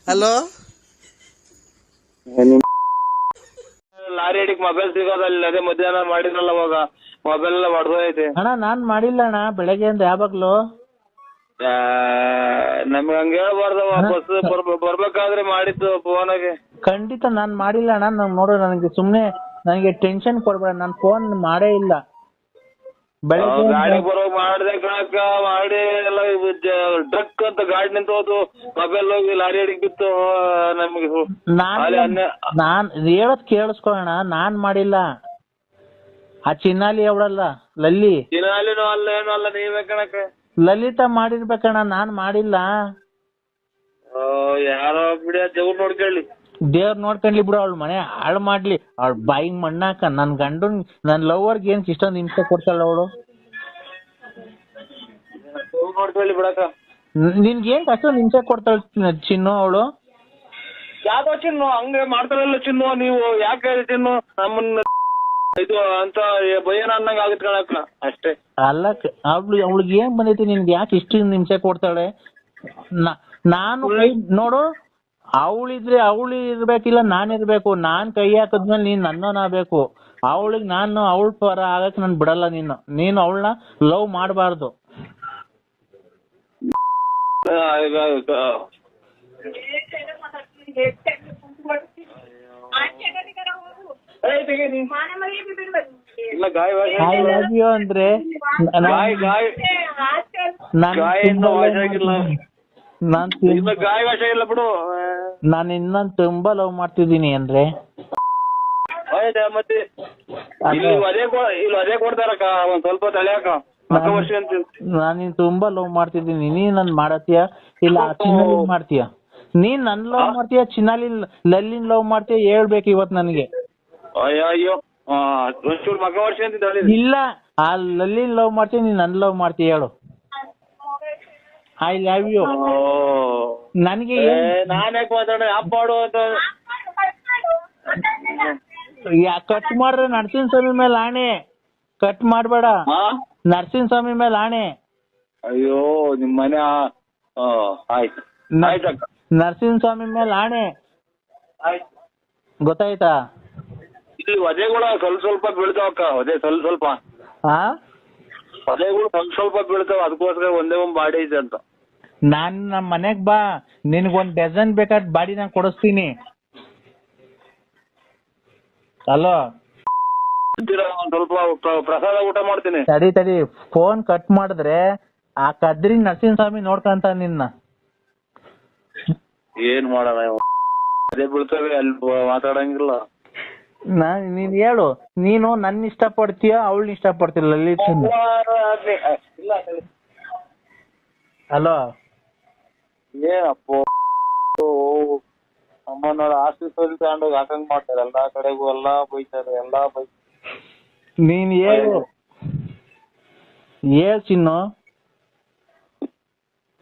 ಹಲೋ, ಲಾರಿ ಅಡಿಗೆ ಮೊಬೈಲ್ ಸಿಗೋದಲ್ಲ. ಅದೇ ಮಧ್ಯಾಹ್ನ ಮಾಡಿದ್ರಲ್ಲ ಅವಾಗ ಮೊಬೈಲ್ ಎಲ್ಲ ಹೊಡೆದೋಯ್ತೆ. ಅಣ್ಣ ನಾನ್ ಮಾಡಿಲ್ಲ ಅಣ್ಣ, ಬೆಳಗ್ಗೆ ಅಂದ್ರೆ ಯಾವಾಗ್ಲೂ ನಮ್ಗೆ ಹಂಗ ಹೇಳ್ಬಾರ್ದವ. ಬಸ್ ಬರ್ಬೇಕಾದ್ರೆ ಮಾಡಿದ್ದು ಫೋನಾಗೆ. ಖಂಡಿತ ನಾನ್ ಮಾಡಿಲ್ಲ ಅಣ್ಣ. ನಾನ್ ನೋಡು, ನನಗೆ ಟೆನ್ಷನ್ ಕೊಡ್ಬೇಡ. ನಾನ್ ಫೋನ್ ಮಾಡೇ ಇಲ್ಲ. ಬೆಳಗ್ಗೆ ಗಾಡಿ ಬರೋ ಮಾಡ್ದೆ ಕಣಕ್ಕ, ಮಾಡಿ ಎಲ್ಲ ಡ್ರಕ್ ಅಂತ ಗಾಡಿ ನಿಂತೋದು, ಮೊಬೈಲ್ ಹೋಗಿ ಲಾರಿ ಅಡಿಗೆ ಬಿತ್ತು. ನಮ್ಗೆ ನಾನ್ ಹೇಳೋದ್ ಕೇಳಿಸ್ಕೊಳ್ಳೋಣ, ನಾನ್ ಮಾಡಿಲ್ಲ. ಆ ಚಿನ್ನಾಲಿ ಅವಳಲ್ಲ ಲಲ್ಲಿ, ಚಿನ್ನಾಲಿನೂ ಅಲ್ಲ ಏನು ಅಲ್ಲ, ನೀವೇ ಕಣಕ್ಕ. ಲಲಿತಾ ಮಾಡಿರ್ಬೇಕಣ್ಣ, ನಾನ್ ಮಾಡಿಲ್ಲ. ಯಾರೋ ಬಿಡಿ, ದೇವ್ರು ನೋಡ್ಕೊಳ್ಳಿ. ದೇವ್ರ ನೋಡ್ಕೊಂಡ್ಲಿ ಬಿಡು, ಅವಳ ಮನೆ ಹಾಳು ಮಾಡ್ಲಿ, ಅವಳ ಬಾಯಿಗೆ ಮಣ್ಣಾಕ. ನನ್ ಗಂಡನ್ ನನ್ ಲವರ್ಗೆ ಏನ್ ಇಷ್ಟೊಂದು ಹಿಂಸೆ ಕೊಡ್ತಾಳ ಅವಳು. ನೋಡ್ಕೊಳ್ಳಿ ಬಿಡಕ್ಕ. ನಿನ್ಗೇನ್ ಅಷ್ಟೊಂದು ಹಿಂಸೆ ಕೊಡ್ತಾಳ ಚಿನ್ನು ಅವಳು? ಯಾಕೋ ಚಿನ್ನು ಹಂಗೆ ಮಾಡ್ತಾರಲ್ಲ ಚಿನ್ನು, ನೀವು ಯಾಕೆ ಚಿನ್ನು ನಮ್ಮನ್ನ ಇದು ಅಂತ ಭಯನ ಅನ್ನಂಗ ಆಗತ್ ಕಣಕ್ಕ ಅಷ್ಟೇ. ಅಲ್ಲ, ಅವಳಿಗೆ ಏನ್ ಬಂದೈತಿ? ನಿನ್ಗೆ ಯಾಕೆ ಇಷ್ಟು ಹಿಂಸೆ ಕೊಡ್ತಾಳೆ? ನಾನು ನೋಡು, ಅವಳಿದ್ರೆ ಅವಳು ಇರ್ಬೇಕಿಲ್ಲ, ನಾನ್ ಇರ್ಬೇಕು. ನಾನ್ ಕೈ ಹಾಕದ್ಮೇಲೆ ನೀನ್ ನನ್ನನಾಗಬೇಕು. ಅವಳಿಗೆ ನಾನು ಅವಳ ಪರ ಆಗಕ್ ನಾನು ಬಿಡಲ್ಲ. ನೀನು ಅವಳನ್ನ ಲವ್ ಮಾಡಬಾರ್ದು. ಅಂದ್ರೆ ನಾನು ಇನ್ನೊಂದು ತುಂಬಾ ಲವ್ ಮಾಡ್ತಿದ್ದೀನಿ ಅಂದ್ರೆ ಮತ್ತೆ ಅದೇ ಕೊಡ್ತಾರಕ್ಕ, ಒಂದ್ ಸ್ವಲ್ಪ ತಲೆಯಾಕ. ನಾನು ತುಂಬಾ ಲವ್ ಮಾಡ್ತಿದ್ದೀನಿ. ನೀನ್ ನನ್ ಮಾಡತ್ತೀಯ ಇಲ್ಲ ಚಿನ್ನಾಲಿ ಮಾಡ್ತೀಯ? ನೀನ್ ನನ್ ಲವ್ ಮಾಡ್ತೀಯ, ಚಿನ್ನಾಲಿ ಲಲ್ಲಿನ್ ಲವ್ ಮಾಡ್ತೀಯ? ಹೇಳ್ಬೇಕು ಇವತ್ ನನಗೆ. ಅಯ್ಯೋ ಮಗ ವರ್ಷ ಇಲ್ಲ, ಆ ಲಲ್ಲಿನ್ ಲವ್ ಮಾಡ್ತೀಯ, ನೀನ್ ನನ್ ಲವ್ ಮಾಡ್ತೀಯ? ಹೇಳು. I love you. ನನಗೆ ನಾನ್ ಯಾಕೆ ಮಾತಾಡ ಅಪ್ಪ ಮಾಡು ಅಂತ ಕಟ್ ಮಾಡ್ರೆ ನರಸಿಂಹ ಸ್ವಾಮಿ ಮೇಲೆ ಆಣೆ. ಕಟ್ ಮಾಡ್ಬೇಡ, ನರಸಿಂಹ ಸ್ವಾಮಿ ಮೇಲೆ ಆಣೆ. ಅಯ್ಯೋ ನಿಮ್ ಮನೆ ಆಯ್ತು. ನರಸಿಂಹ ಸ್ವಾಮಿ ಮೇಲೆ ಆಣೆ, ಗೊತ್ತಾಯ್ತಾ? ಇಲ್ಲಿ ವಧೆಗಳು ಸ್ವಲ್ಪ ಬೀಳ್ತಾವಕ್ಕ. ವಧೆ ಸ್ವಲ್ಪ ವಧೆಗಳು ಸ್ವಲ್ಪ ಬೀಳ್ತಾವ. ಅದಕ್ಕೋಸ್ಕರ ಒಂದೇ ಒಂದ್ ಬಾಡಿ ಐತೆ ಅಂತ. ನಾನ್ ನಮ್ಮ ಮನೆಗ್ ಬಾ, ನಿನ್ಗೊಂದ್ ಡಜನ್ ಬೇಕಾದ ಬಾಡಿ ನಾನು ಕೊಡಿಸ್ತೀನಿ. ಹಲೋ, ಒಂದ್ ಸ್ವಲ್ಪ ಪ್ರಸಾದ ಊಟ ಮಾಡ್ತೀನಿ. ತಡಿ ಫೋನ್ ಕಟ್ ಮಾಡಿದ್ರೆ ಆ ಕದ್ರಿ ನರಸಿಂಹಸ್ವಾಮಿ ನೋಡ್ಕಂತ ನಿನ್ನ. ಏನ್ ಮಾಡೋಣ, ಅದೇ ಬೀಳ್ತವೆ ಅಲ್ಲಿ ಮಾತಾಡಂಗಿಲ್ಲ. ನೀನ್ ಹೇಳು, ನೀನು ನನ್ನ ಇಷ್ಟ ಪಡ್ತೀಯ ಅವಳನ್ನ ಇಷ್ಟ ಪಡ್ತಿಲ್ಲ ಲಲಿತ್? ಹಲೋ, ಏನಪ್ಪ ಅಮ್ಮನ ಆಸ್ಪತ್ರೆ ತಗೊಂಡೋಗಿ ಹಾಕಂಗ್ ಮಾಡ್ತಾರೆ, ಎಲ್ಲಾ ಕಡೆಗೂ ಎಲ್ಲಾ ಬೈತಾರೆ, ಎಲ್ಲಾ ನೀನ್ ಹೇಳು ಚಿನ್ನು.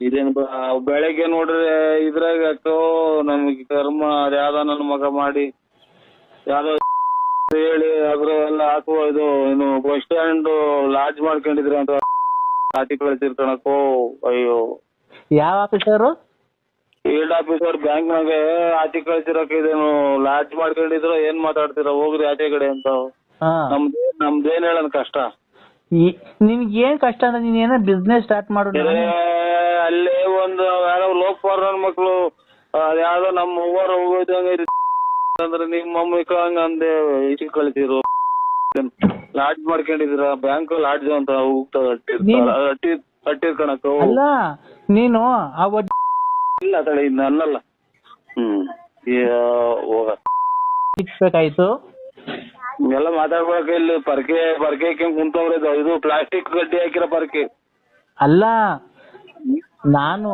ಇದೇನ್ ಬೆಳಗ್ಗೆ ನೋಡ್ರಿ ಇದ್ರಾಗ ನಮ್ಗೆ ಕರ್ಮ ಯಾವ್ದೋ ನನ್ನ ಮಗ ಮಾಡಿ ಯಾವ್ದೋ ಹೇಳಿ ಅದ್ರ ಎಲ್ಲ ಹಾಕುವ ಇದು ಏನು ಬಸ್ ಸ್ಟ್ಯಾಂಡ್ ಲಾಡ್ಜ್ ಮಾಡ್ಕೊಂಡಿದ್ರ ಅಂತ ಆಟಿ ಕಳಿಸಿರ್ಕಣಕೋ. ಅಯ್ಯೋ, ಯಾವ ಆಫೀಸರು? ಫೀಲ್ಡ್ ಆಫೀಸರ್ ಬ್ಯಾಂಕ್ನಾಗ ಆಚೆ ಕಳಿಸಿರಕ್ ಇದೇನು ಲಾಡ್ಜ್ ಮಾಡ್ಕೊಂಡಿದ್ರ ಏನ್ ಮಾತಾಡ್ತೀರ, ಹೋಗ್ರಿ ಆಚೆ ಕಡೆ ಅಂತ. ನಮ್ದೇನ್ ಹೇಳನ್ ಕಷ್ಟ? ನಿನ್ಗೆ ಏನ್ ಕಷ್ಟ ಅಂದ್ರೆ ನೀನ್ ಏನೋ ಬಿಸ್ನೆಸ್ ಸ್ಟಾರ್ಟ್ ಮಾಡು. ಅಲ್ಲೇ ಒಂದು ಯಾರೋ ಲೋಕ್ ಫಾರ್ಮರ್ ಮಕ್ಳು ಯಾವ್ದೋ ನಮ್ಮ ಮೂವರು ಹೋಗೋದಂಗ ಅಂದ್ರೆ ನಿಮ್ಮ ಮಮ್ಮಿ ಹಂಗ ಅಂದೆ ಈಚೆ ಕಳಿಸಿರು ಲಾಡ್ಜ್ ಮಾಡ್ಕೊಂಡಿದ್ರ ಬ್ಯಾಂಕ್ ಲಾಡ್ಜ್ ಅಂತ ಅಟ್ಟಿರ್ಕಣಕ. ಅಲ್ಲ ನೀನು ಇಲ್ಲ ತಡೆ ಇನ್ನ ಅನ್ನಲ್ಲ. ಹೋಗ್ಬೇಕಾಯ್ತು ಎಲ್ಲ ಮಾತಾಡ್ಕೊಳಕ ಇಲ್ಲಿ ಪರ್ಕೆ ಕುಂತವ್ರೆ ಇದು ಪ್ಲಾಸ್ಟಿಕ್ ಗಡ್ಡಿ ಹಾಕಿರೋ ಪರ್ಕೆ. ಅಲ್ಲ ನಾನು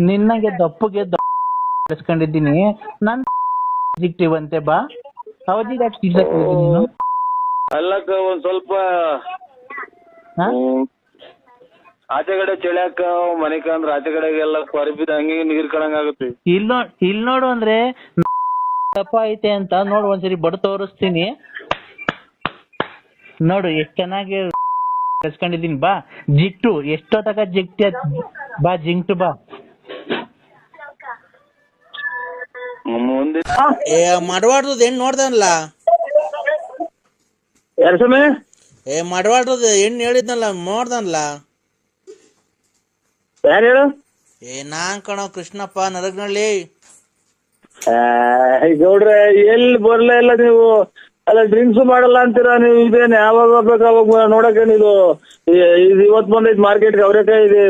ನಿನ್ನಗೆ ದಪ್ಪಗೆ ಬೆಳೆಸ್ಕೊಂಡಿದ್ದೀನಿ, ನನ್ ಜಿಕ್ಟಿವಂತೆ ಬಾ ಅವಧಿಗೆ ನೀನು ಅಲ್ಲಕ್ಕ ಒಂದ್ ಸ್ವಲ್ಪ ಆಚೆ ಕಡೆ ಚಳಿಯಾಕ ಮನೆಕ ಅಂದ್ರೆ ಆಚೆ ಕಡೆಗೆಲ್ಲ ಕೊರಬಿದ ಹಂಗೆ ನೀರ್ ಕಣಂಗ್ ಆಗುತ್ತೆ. ಇಲ್ ನೋಡು ಅಂದ್ರೆ ದಪ್ಪ ಐತೆ ಅಂತ ನೋಡು, ಒಂದ್ಸರಿ ಬಡ್ ತೋರಿಸ್ತೀನಿ ನೋಡು ಎಷ್ಟ್ ಚೆನ್ನಾಗಿ ಬೆಳೆಸ್ಕೊಂಡಿದೀನಿ. ಬಾ ಜಿಕ್ಟು, ಎಷ್ಟೋ ತಕ ಜಿಕ್ಟಿ ಬಾ, ಜಿಂಕ್ಟು ಬಾ. ಮಡವಾಡ್ದು ಹೆಣ್ಣು ನೋಡ್ದಲ್ಲ, ಯಾರ ಸಮಯ ಮಡವಾಡ್ದು ಹೆಣ್ಣು ಹೇಳಿದ್ನಲ್ಲ ನೋಡ್ದಲ್ಲ. ಯಾರು ಹೇಳು? ನಾನ್ ಕಣೋ ಕೃಷ್ಣಪ್ಪ ನರಗ್ನಳ್ಳಿ. ಗೌಡ್ರೆ ಎಲ್ಲಿ ಬರ್ಲೇ ಇಲ್ಲ ನೀವು, ಅಲ್ಲ ಡ್ರಿಂಕ್ಸ್ ಮಾಡಲ್ಲ ಅಂತೀರಾ ನೀವು. ಇದೇನು ಯಾವಾಗ ಹೋಗ್ಬೇಕು ಅವಾಗ ನೋಡಕ್ಕೆ ಇದು ಇವತ್ತು ಬಂದೈತಿ ಮಾರ್ಕೆಟ್ಗೆ ಅವರೇಕಾಯಿ ಇದೆ,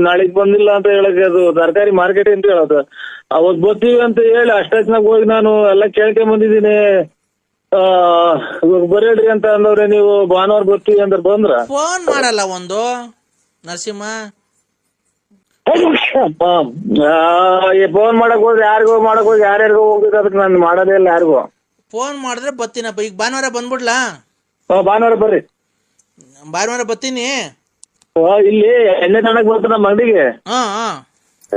ನಾಳೆಗ್ ಬಂದಿಲ್ಲ ಅಂತ ಹೇಳಕ್ಕೆ ಅದು ತರಕಾರಿ ಮಾರ್ಕೆಟ್ ಅಂತ ಹೇಳೋದು. ಅವತ್ ಬರ್ತೀವಿ ಅಂತ ಹೇಳಿ ಅಷ್ಟಾಚ್ನಾಗ ಹೋಗಿ ನಾನು ಎಲ್ಲ ಕೇಳ್ಕೊಂಡ್ ಬಂದಿದ್ದೀನಿ. ಇವಾಗ ಬರೇಡ್ರಿ ಅಂತ ಅಂದವ್ರೆ, ನೀವು ಭಾನುವಾರ ಬರ್ತೀವಿ ಅಂದ್ರೆ ಬಂದ್ರ ಫೋನ್ ಮಾಡಲ್ಲ ಒಂದು ನರಸಿಂಹ. ಫೋನ್ ಮಾಡಕ್ ಹೋದ್ರೆ ಯಾರ್ಯಾರಿಗೋ ಹೋಗ್ಬೇಕು, ಅದಕ್ಕೆ ನಾನು ಮಾಡೋದೇ ಇಲ್ಲ ಯಾರಿಗೂ. ಫೋನ್ ಮಾಡಿದ್ರೆ ಬತ್ತೀನಪ್ಪ. ಈಗ ಭಾನುವಾರ ಬಂದ್ಬಿಡ್ಲಾ? ಭಾನುವಾರ ಬರ್ರಿ. ಭಾನುವಾರ ಬತ್ತೀನಿ. ಇಲ್ಲಿ ಎಣ್ಣೆ ತನಕ ಬರ್ತಾರೆ ನಮ್ಮ ಅಂಗಡಿಗೆ.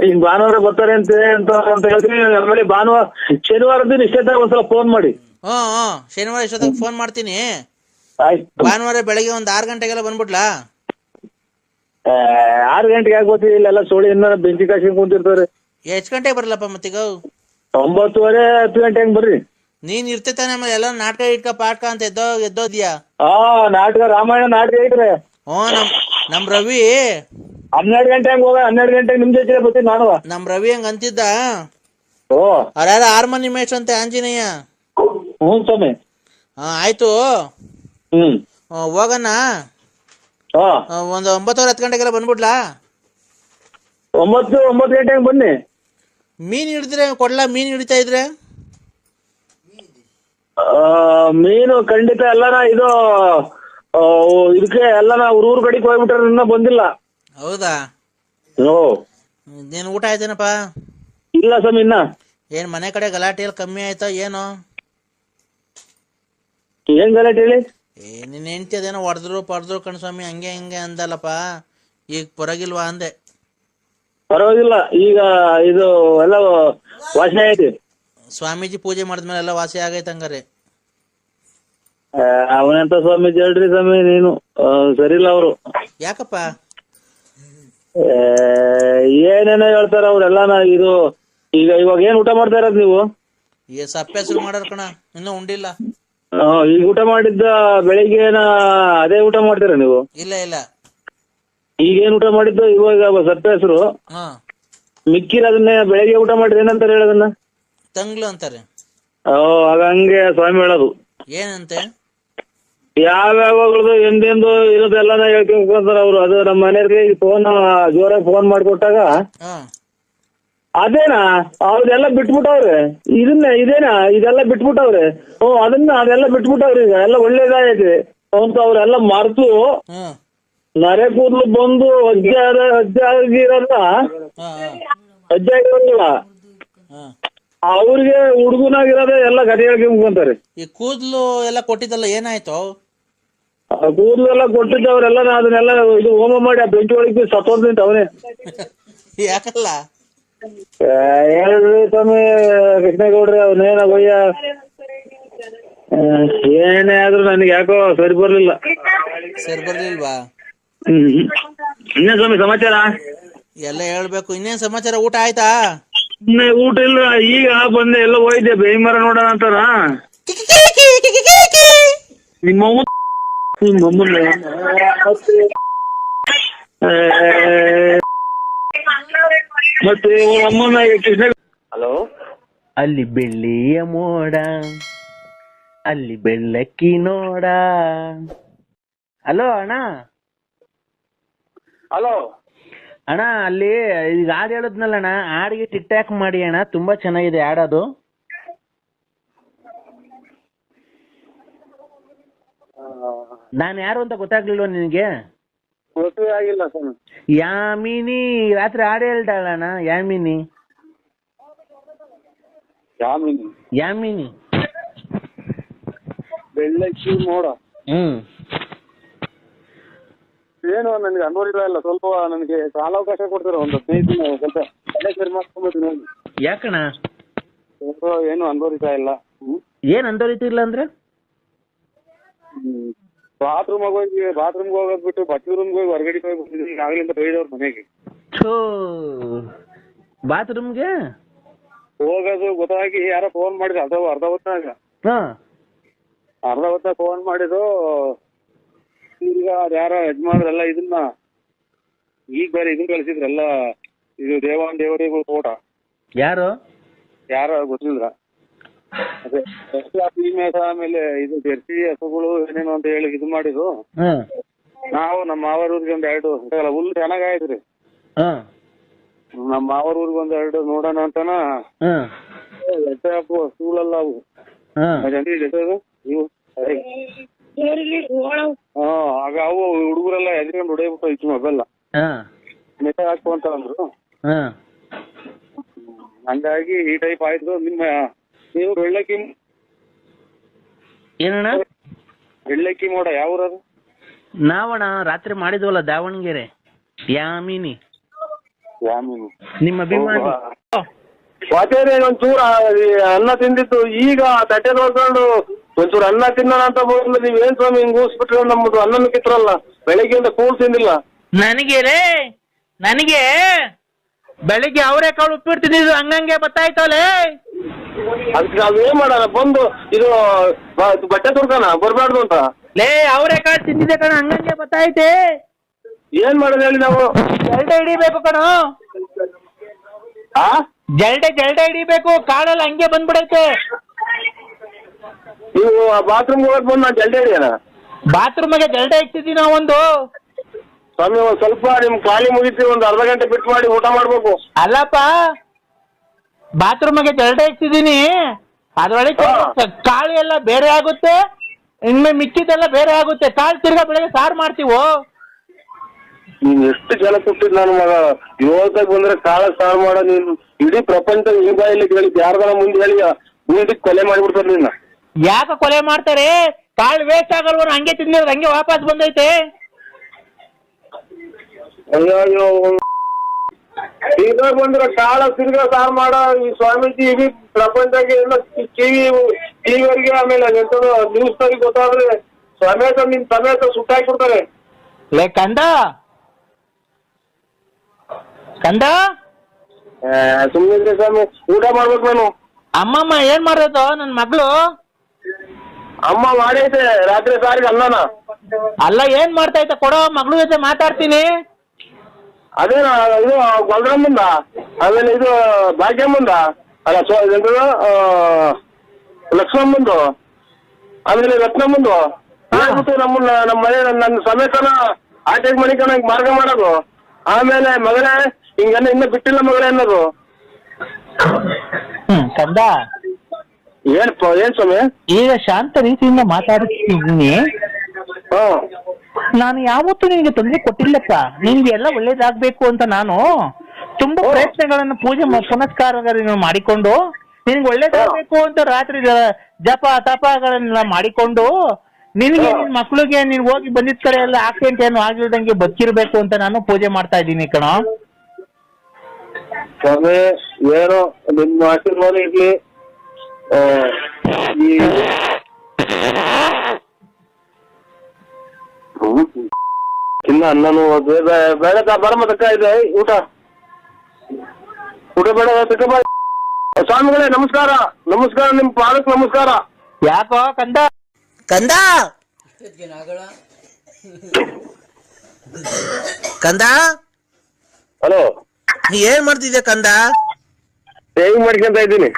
ಈಗ ಭಾನುವಾರ ಬರ್ತಾರೆ ಅಂತ ಹೇಳ್ತೀನಿ. ಆಮೇಲೆ ಭಾನುವಾರ ಶನಿವಾರ ದಿನ ಇಷ್ಟೇ ಒಂದ್ಸಲ ಫೋನ್ ಮಾಡಿ. ಶನಿವಾರ ಇಷ್ಟೊತ್ತಿಗೆ ಫೋನ್ ಮಾಡ್ತೀನಿ. ಭಾನುವಾರ ಬೆಳಗ್ಗೆ ಒಂದ್ 6 ಗಂಟೆಗೆಲ್ಲ ಬಂದ್ಬಿಡ್ಲಾ? 6 ಗಂಟೆಗೆ ಆಗ್ಬೋತಿ. ಇಲ್ಲೆಲ್ಲ ಸೋಳಿ ಇನ್ನ ಬೆಂಕಿ ಕಾಸಿ ಕುಂತಿರ್ತಾರೆ. ಎಷ್ಟ್ ಗಂಟೆಗೆ ಬರಲಪ್ಪ ಮತ್ತೀಗ? 9:30 10 ಗಂಟೆ ಹಂಗ್ ಬರ್ರಿ. ನೀನ್ ಇರ್ತಾನೆ ಆಮೇಲೆ ಎಲ್ಲ ನಾಟಕ ಇಟ್ಕ ಪಾಟ್ಕ ಅಂತ ಎದ್ದೋದ್ಯಾ? ನಾಟಕ ರಾಮಾಯಣ ನಾಟಕ ಐತ್ರಿ. ನಮ್ ರವಿ 12 ಗಂಟೆ ಹಂಗ ಹೋಗ, 12 ಗಂಟೆಗೆ ನಿಮ್ ಜೊತೆ ಬರ್ತೀನಿ ನಾನು. ನಮ್ ರವಿ ಹಂಗ ಅಂತಿದ್ದ. ಅವ್ರ್ಯಾರ ಹಾರ್ಮೋನಿ ಮೇಷ್ ಅಂತೆ ಆಂಜನೇಯ. ಹ್ಞೂ ಸ್ವಾಮಿ. ಆಯ್ತು ಹೋಗಣ. ಒಂದು 9:10 ಗಂಟೆಗೆಲ್ಲ ಬಂದ್ಬಿಡ್ಲಾ? 9 ಗಂಟೆಗೆ ಬನ್ನಿ. ಮೀನ್ ಹಿಡಿದ್ರೆ ಕೊಡ್ಲಾ? ಮೀನ್ ಹಿಡಿತಾ ಇದ್ರೆ ಮೀನು ಖಂಡಿತ ಎಲ್ಲಾನ ಇದು ಇದಕ್ಕೆ ಎಲ್ಲಾನ ಊರ್ ಕಡೆಗೆ ಹೋಗ್ಬಿಟ್ರೆ ಇನ್ನ ಬಂದಿಲ್ಲ. ಹೌದಾ? ನೀನ್ ಊಟ ಆಯ್ತೇನಪ್ಪ? ಇಲ್ಲ ಸ್ವಾಮಿ ಇನ್ನ. ಏನ್ ಮನೆ ಕಡೆ ಗಲಾಟೆ ಎಲ್ಲ ಕಮ್ಮಿ ಆಯ್ತಾ ಏನೋ? ಏನ್ ಗಲಾಟೆ ಹೇಳಿ? ನಿನ್ ಹೆಂಡತಿ ಅದೇನೋ ಹೊಡೆದ್ರು ಕಣ್ಸ್ವಾಮಿ ಹಂಗೆ ಹಿಂಗೆ ಅಂದಲ್ಲಪ್ಪ, ಈಗ ಪರವಾಗಿಲ್ವಾ ಅಂದೆ. ಪರವಾಗಿಲ್ಲ, ಈಗ ಇದು ಎಲ್ಲ ವಾಸನೆ ಐತಿ. ಸ್ವಾಮೀಜಿ ಪೂಜೆ ಮಾಡಿದ್ಮೇಲೆ ಎಲ್ಲ ವಾಸಿ ಆಗೈತೆ ಹಂಗಾರೆ. ಅವನೆಂತ ಸ್ವಾಮೀಜಿ ಹೇಳ್ರಿ ಸ್ವಾಮಿ, ನೀನು ಸರಿಲ್ಲ ಅವರು. ಯಾಕಪ್ಪ? ಏನೇನೋ ಹೇಳ್ತಾರ ಅವ್ರೆಲ್ಲಾನ. ಇದು ಈಗ ಇವಾಗ ಏನ್ ಊಟ ಮಾಡ್ತಾ ಇರೋದು ನೀವು? ಸಪ್ಪೆ ಶುರು ಮಾಡಾರ ಕಣ, ಇನ್ನೂ ಉಂಡಿಲ್ಲ. ಈಗ ಊಟ ಮಾಡಿದ್ದ ಬೆಳಿಗ್ಗೆನ ಅದೇ ಊಟ ಮಾಡ್ತೀರ ನೀವು? ಇಲ್ಲ. ಈಗೇನ್ ಊಟ ಮಾಡಿದ್ದು? ಇವಾಗ ಸಪ್ಪೆ ಹೆಸರು ಮಿಕ್ಕಿರೋದನ್ನೇ ಬೆಳಿಗ್ಗೆ ಊಟ ಮಾಡ್ರಿ ಏನಂತಾರೆ ಹೇಳೋದನ್ನ? ತಂಗ್ಳು ಅಂತಾರೆ. ಆಗ ಹಂಗೆ ಸ್ವಾಮಿ ಹೇಳೋದು. ಏನಂತೆ? ಯಾವ್ಯಾವಾಗ್ಲೂ ಎಂದೆಂದು ಇರೋದೆಲ್ಲ ಹೇಳ್ಕೊಂಡ್ತಾರ ಅವ್ರು. ಅದು ನಮ್ಮ ಮನೆಯವ್ರಿಗೆ ಫೋನ್ ಜೋರಾಗಿ ಫೋನ್ ಮಾಡಿಕೊಟ್ಟಾಗ ಹಾ ಅದೇನಾ ಅವ್ರೆಲ್ಲ ಬಿಟ್ಬಿಟ್ಟವ್ರೆ, ಇದೇನಾ ಇದೆಲ್ಲ ಬಿಟ್ಬಿಟ್ಟವ್ರೆ. ಅದೆಲ್ಲ ಬಿಟ್ಬಿಟ್ಟವ್ರಿ. ಈಗ ಎಲ್ಲ ಒಳ್ಳೇದಾಗೈತೆ ಅಂತ ಅವ್ರೆಲ್ಲ ಮರ್ತು ಹಾ ನರೆ ಕೂದಲು ಬಂದು ಅಜ್ಜ ಆಗಿರಲ್ಲ, ಹಾ ಅಜ್ಜ ಆಗಿರೋದಿಲ್ಲ, ಹಾ ಅವ್ರಿಗೆ ಹುಡುಗನಾಗಿರೋದೇ ಎಲ್ಲ ಗತಿ ಹೇಳ್ಕೊಂತಾರೆ. ಈ ಕೂದಲು ಎಲ್ಲ ಕೊಟ್ಟಿದ್ದಲ್ಲ ಏನಾಯ್ತು? ಕೂದಲು ಎಲ್ಲ ಕೊಟ್ಟಿದ್ದವ್ರೆಲ್ಲ ಅದನ್ನೆಲ್ಲ ಇದು ಹೋಮ ಮಾಡಿ ಆ ಬೆಂಕಿ ಒಳಗೆ ಸತ್ತೋದ್ರಿಂತ ಅವನೇ. ಯಾಕಲ್ಲ? ಹೇಳ್ರಿ ಸ್ವಾಮಿ ಕೃಷ್ಣೇಗೌಡ್ರಿ, ಅವನೇನ ಭಯ್ಯ ಏನೇ ಆದ್ರೂ ನನಗೆ ಯಾಕೋ ಸರಿ ಬರ್ಲಿಲ್ಲ. ಸರಿ ಬರ್ಲಿಲ್ವಾ? ಇನ್ನೇನ್ ಸ್ವಾಮಿ ಸಮಾಚಾರ? ಎಲ್ಲ ಹೇಳ್ಬೇಕು. ಇನ್ನೇನ್ ಸಮಾಚಾರ? ಊಟ ಆಯ್ತಾ? ಊಟ ಇಲ್ಲ, ಈಗ ಬಂದೆ. ಎಲ್ಲ ಹೋಯ್ದೆ ಬೇಯಿ ಮರ ನೋಡೋಣ ಅಂತಾರ. ನಿಮ್ಮಮ್ಮ ಮತ್ತೆ ಅಮ್ಮನ ಕೃಷ್ಣ. ಹಲೋ, ಅಲ್ಲಿ ಬೆಳ್ಳಿಯ ಮೋಡ, ಅಲ್ಲಿ ಬೆಳ್ಳಕ್ಕಿ ನೋಡ. ಹಲೋ ಅಣ್ಣ. ಹಲೋ ಅಣ್ಣ, ಅಲ್ಲಿ ಈಗ ಹಾಡು ಹೇಳದ್ನಲ್ಲ ಅಣ್ಣ, ಹಾಡಿಗೆ ಟಿಕ್ಟಾಕ್ ಮಾಡಿ ಅಣ್ಣ, ತುಂಬಾ ಚೆನ್ನಾಗಿದೆ ಹಾಡೋದು. ನಾನು ಯಾರು ಅಂತ ಗೊತ್ತಾಗ್ಲಿಲ್ವ ನಿನಗೆ? ಗೊತ್ತೇ ಆಗಿಲ್ಲ ಸ್ವಾಮಿ. ಯಾಮಿನಿ ರಾತ್ರಿ ಹಾಡು ಹೇಳ್ತಾಳಣ್ಣ, ಯಾಮಿನಿ. ಯಾಮಿನಿ ಬೆಳ್ಳಕ್ಕಿ ಮೋಡ. ಏನು ನನಗೆ ಅನುಭವ ಇಲ್ಲ. ಸ್ವಲ್ಪ ನನಗೆ ಕಾಲಾವಕಾಶ ಕೊಡ್ತೀರ? ಒಂದು 15 ದಿನ ಸ್ವಲ್ಪ ತಲೆ ಸರಿ ಮಾಡ್ಕೊಂಡ್ಬಿಡ್ತೀನಿ. ಯಾಕಣ್ಣ? ಏನು ಅನುಭವಿಸ್ತಾ ಇಲ್ಲ. ಏನ್ ಅನ್ದೋರಿತಿಲ್ಲ ಅಂದ್ರೆ? ಬಾತ್ರೂಮ್ಗೆ ಹೋಗೋದ್ ಬಿಟ್ಟು ಬಟ್ಟೆ ರೂಮ್ಗೆ ಹೋಗಿ ಹೊರಗಡೆ ಹೋಗಿ ಬಂದಿದ್ದೀನಿ. ಆಗ್ಲಿಂದ ಬೈದವ್ರ ಮನೆಗೆ. ಬಾತ್ರೂಮ್ಗೆ ಹೋಗೋದು ಗೊತ್ತಾಗಿ ಯಾರೋ ಫೋನ್ ಮಾಡಿದ್ರು. ಅರ್ಧ ಹೊತ್ತಾಗ ಫೋನ್ ಮಾಡಿದ್ರು. ಈಗ ಯಾರೋ ಯಜಮಾನ್ರೆಲ್ಲ ಇದನ್ನ ಈಗ ಬೇರೆ ಇದನ್ನ ಕಳಿಸಿದ್ರಲ್ಲ, ಇದು ದೇವರಿಗೂ ಊಟ. ಯಾರೋ ಗೊತ್ತಿಲ್ಲ. ಅದೇ ಮೇಸ ಆಮೇಲೆ ಇದು ಜರ್ಸಿ ಹಸುಗಳು ಏನೇನು ಅಂತ ಹೇಳಿ ಇದು ಮಾಡಿದ್ರು. ನಾವು ನಮ್ಮ ಮಾವರೂರಿಗೆ ಒಂದ್ 2 ಹುಲ್ಲು ಚೆನ್ನಾಗಾಯ್ತ್ರಿ. ನಮ್ಮ ಮಾವರೂರಿಗೆ ಒಂದ್ 2 ನೋಡೋಣ ಅಂತನ ಹಸುಗಳೆಲ್ಲ ಅವು ಇವು. ಆಗ ಅವು ಹುಡುಗರೆಲ್ಲ ಎದ್ಕೊಂಡು ಹೊಡೆಯಬಿಟ್ಟು ಇತ್ತು ಮೊಬೈಲ್ ಮೆಸೇಜ್ ಹಾಕು ಅಂತ ಅಂದ್ರು. ಹಂಗಾಗಿ ಈ ಟೈಪ್ ಆಯ್ತು. ನೀವು ಬೆಳ್ಳಕ್ಕಿ ಮೋಡ ಯಾವ್ರದು? ನಾವಣ್ಣ ರಾತ್ರಿ ಮಾಡಿದ್ವಲ್ಲ ದಾವಣಗೆರೆ. ಯಾಮಿನಿ ನಿಮ್ಮ ಅಭಿಮಾನಿ. ಒಂಚೂರು ಅನ್ನ ತಿಂದಿತ್ತು, ಈಗ ತಟ್ಟೆ ನೋಡ್ಕೊಂಡು ಒಂಚೂರು ಅನ್ನ ತಿನ್ನೋಣ ಅಂತ ಬಂದ್ರೆ ನೀವೇನ್ ಸ್ವಾಮಿ ಹಿಂಗ್ ಊಸ್ಬಿಟ್ರೆ ನಮ್ದು ಅನ್ನನ ಕಿತ್ರಲ್ಲ. ಬೆಳಿಗ್ಗೆಯಿಂದ ಕೂಳ್ ತಿಂದಿಲ್ಲ. ನನಗೆ ಬೆಳಿಗ್ಗೆ ಅವರೆಕಾಳು ಉಪ್ಪಿಟ್ಟು ತಿಂದಿದ್ದು ಹಂಗಂಗೆ ಬತ್ತಾಯ್ತವಲ್ಲೇ. ಅದಕ್ಕೆ ನಾವೇನ್ ಮಾಡೋಣ? ಬಂದು ಇದು ಬಟ್ಟೆ ತುರ್ಕಾನ ಬರ್ಬಾರ್ದು ಅಂತ ಅವರೆಕಾಳು ತಿಂದಿದ್ದೆ ಕಣ, ಹಂಗಂಗೆ ಬತ್ತಾಯ್ತೆ. ಏನ್ ಮಾಡೋದು ಹೇಳಿ? ನಾವು ಜಲ್ಡೆ ಹಿಡಿಬೇಕು ಕಣ, ಜಲ್ಡೆ ಹಿಡಿಬೇಕು. ಕಾಳೆಲ್ಲ ಹಂಗೆ ಬಂದ್ಬಿಡೈತೆ. ನೀವು ಬಾತ್ರೂಮ್ ಹೋಗಕ್ ಬಂದು ನಾನು ಜಲ್ಡೆ ಹಿಡಿಯೋಣ? ಬಾತ್ರೂಮ್ಗೆ ಜಲ್ಡೆ ಇಟ್ಟಿದ್ದೀವಿ ನಾವೊಂದು. ಸ್ವಾಮಿ ಒಂದ್ ಸ್ವಲ್ಪ ನಿಮ್ ಖಾಲಿ ಮುಗಿಸಿ ಒಂದು ಅರ್ಧ ಗಂಟೆ ಬಿಟ್ಟು ಮಾಡಿ ಊಟ ಮಾಡ್ಬೇಕು. ಅಲ್ಲಪ್ಪ, ಬಾತ್ರೂಮ್ಗೆ ಜಲ್ಡೆ ಇಟ್ಟಿದ್ದೀನಿ, ಅದ್ರೊಳಗೆ ಕಾಳು ಎಲ್ಲ ಬೇರೆ ಆಗುತ್ತೆ, ಇನ್ಮೇಲೆ ಮಿಕ್ಕಿದೆಲ್ಲ ಬೇರೆ ಆಗುತ್ತೆ. ಕಾಳು ತಿರ್ಗಾ ಬೆಳಗ್ಗೆ ಸಾರು ಮಾಡ್ತೀವೋ. ನೀನ್ ಎಷ್ಟು ಜನ ಕೊಟ್ಟಿದ್ ನನ್ನ ಮಗ. ಇವತ್ತಾಗ ಬಂದ್ರೆ ಕಾಳ ಸಾರು ಮಾಡೋ ನೀನು ಇಡೀ ಪ್ರಪಂಚ ಈ ಬಾಯಲ್ಲಿ ಕೇಳಿ ಯಾರ್ದಾರ ಮುಂದೆ ಹೇಳಿ ಮುಂದಕ್ಕೆ ಕೊಲೆ ಮಾಡಿಬಿಡ್ತಾರೆ ನಿನ್ನ. ಯಾಕೆ ಕೊಲೆ ಮಾಡ್ತಾರೆ? ಕಾಳು ವೇಸ್ಟ್ ಆಗಲ್ವ? ಹಂಗೆ ತಿಂದಿರೋದು ಹಂಗೆ ವಾಪಸ್ ಬಂದೈತೆ. ಅಯ್ಯೋ, ಈಗ ಬಂದ್ರೆ ಕಾಳ ತಿರ್ಗಾ ಸಾರು ಮಾಡೋ ಈ ಸ್ವಾಮೀಜಿ ಇಡೀ ಪ್ರಪಂಚಕ್ಕೆ ಎಲ್ಲ ಟಿವಿಯವರಿಗೆ ಆಮೇಲೆ ನ್ಯೂಸ್ ನಲ್ಲಿ ಗೊತ್ತಾದ್ರೆ ಸಮೇತ ನಿನ್ ಸಮೇತ ಸುಟ್ಟಾಕ್ಬಿಡ್ತಾರೆ. ಕಂದ ಸುಮ್ಮನೆ ಸ್ವಾಮಿ, ಊಟ ಮಾಡ್ಬೇಕು ನಾನು. ಅಮ್ಮಮ್ಮ ಏನ್ ಮಾಡೋದು? ನನ್ ಮಗಳು ಅಮ್ಮ ಮಾಡೈತೆ ರಾತ್ರಿ ಸಾರಿಗೆ ಅನ್ನನ. ಅಲ್ಲ, ಏನ್ ಮಾಡ್ತಾ ಐತೆ ಕೊಡೋ, ಮಗಳು ಜೊತೆ ಮಾತಾಡ್ತೀನಿ. ಅದೇನ ಇದು ಗೊಲ್ರಮ್ಮಂದ, ಆಮೇಲೆ ಇದು ಭಾಗ್ಯಮ್ಮಂದ, ಅಲ್ಲ ಲಕ್ಷ್ಮಮ್ಮಂದು, ಆಮೇಲೆ ರತ್ನಮ್ಮಂದು ಹೇಳ್ಬಿಟ್ಟು ನಮ್ಮ ಮನೆ ನನ್ನ ಸಮೇತನ ಆಚೆಗೆ ಮನಿಕನ ಮಾರ್ಗ ಮಾಡೋದು. ಆಮೇಲೆ ಮಗಳೇ ಹಿಂಗೆಲ್ಲ ಇನ್ನ ಬಿಟ್ಟಿಲ್ಲ ಮಗಳೇ ಅನ್ನೋದು. ಕಂದ, ಏನ್ ಸ್ವಾಮಿ? ಈಗ ಶಾಂತ ರೀತಿಯಿಂದ ಮಾತಾಡ್ತಿದ್ದೀನಿ. ನಾನು ಯಾವತ್ತೂ ನಿನಗೆ ತೊಂದರೆ ಕೊಟ್ಟಿಲ್ಲಪ್ಪ. ನಿನ್ಗೆ ಎಲ್ಲ ಒಳ್ಳೇದಾಗ್ಬೇಕು ಅಂತ ನಾನು ತುಂಬಾ ಪ್ರಯತ್ನಗಳನ್ನು ಪೂಜೆ ಪುನಸ್ಕಾರಗಳನ್ನು ಮಾಡಿಕೊಂಡು ನಿನ್ಗೆ ಒಳ್ಳೇದಾಗ್ಬೇಕು ಅಂತ ರಾತ್ರಿ ಜಪ ತಪಗಳನ್ನೆಲ್ಲ ಮಾಡಿಕೊಂಡು ನಿನಗೆ ನಿನ್ ಮಕ್ಳಿಗೆ ನೀನ್ ಹೋಗಿ ಬಂದಿದ್ ಕಡೆ ಎಲ್ಲ ಆಕ್ಸಿಡೆಂಟ್ ಏನು ಆಗಿಲ್ದಂಗೆ ಬದುಕಿರ್ಬೇಕು ಅಂತ ನಾನು ಪೂಜೆ ಮಾಡ್ತಾ ಇದ್ದೀನಿ ಕಣೋ. ಸ್ವಾಮಿ ಏನೋ ನಿಮ್ಮ ಆಶೀರ್ವಾದ ಇರ್ಲಿ. ಇನ್ನ ಅನ್ನನು ಬೇಡ ಬರಮ್ಮ ತಕ್ಕ ಇದೆ ಊಟ ಬೇಡ ತಕ್ಕ ಬಾ. ಸ್ವಾಮಿಗಳೇ ನಮಸ್ಕಾರ. ನಮಸ್ಕಾರ, ನಿಮ್ ಪಾದಕ್ಕೆ ನಮಸ್ಕಾರ. ಯಾಕೋ ಕಂದ ಕಂದ ಕಂದ ಹಲೋ, ನೀ ಏನ್ ಮಾಡ್ತಿದ್ಯಾ ಕಂದ? ಹೇಗ್ ಮಾಡ್ಕೊಂತ ಇದ್ದೀನಿ.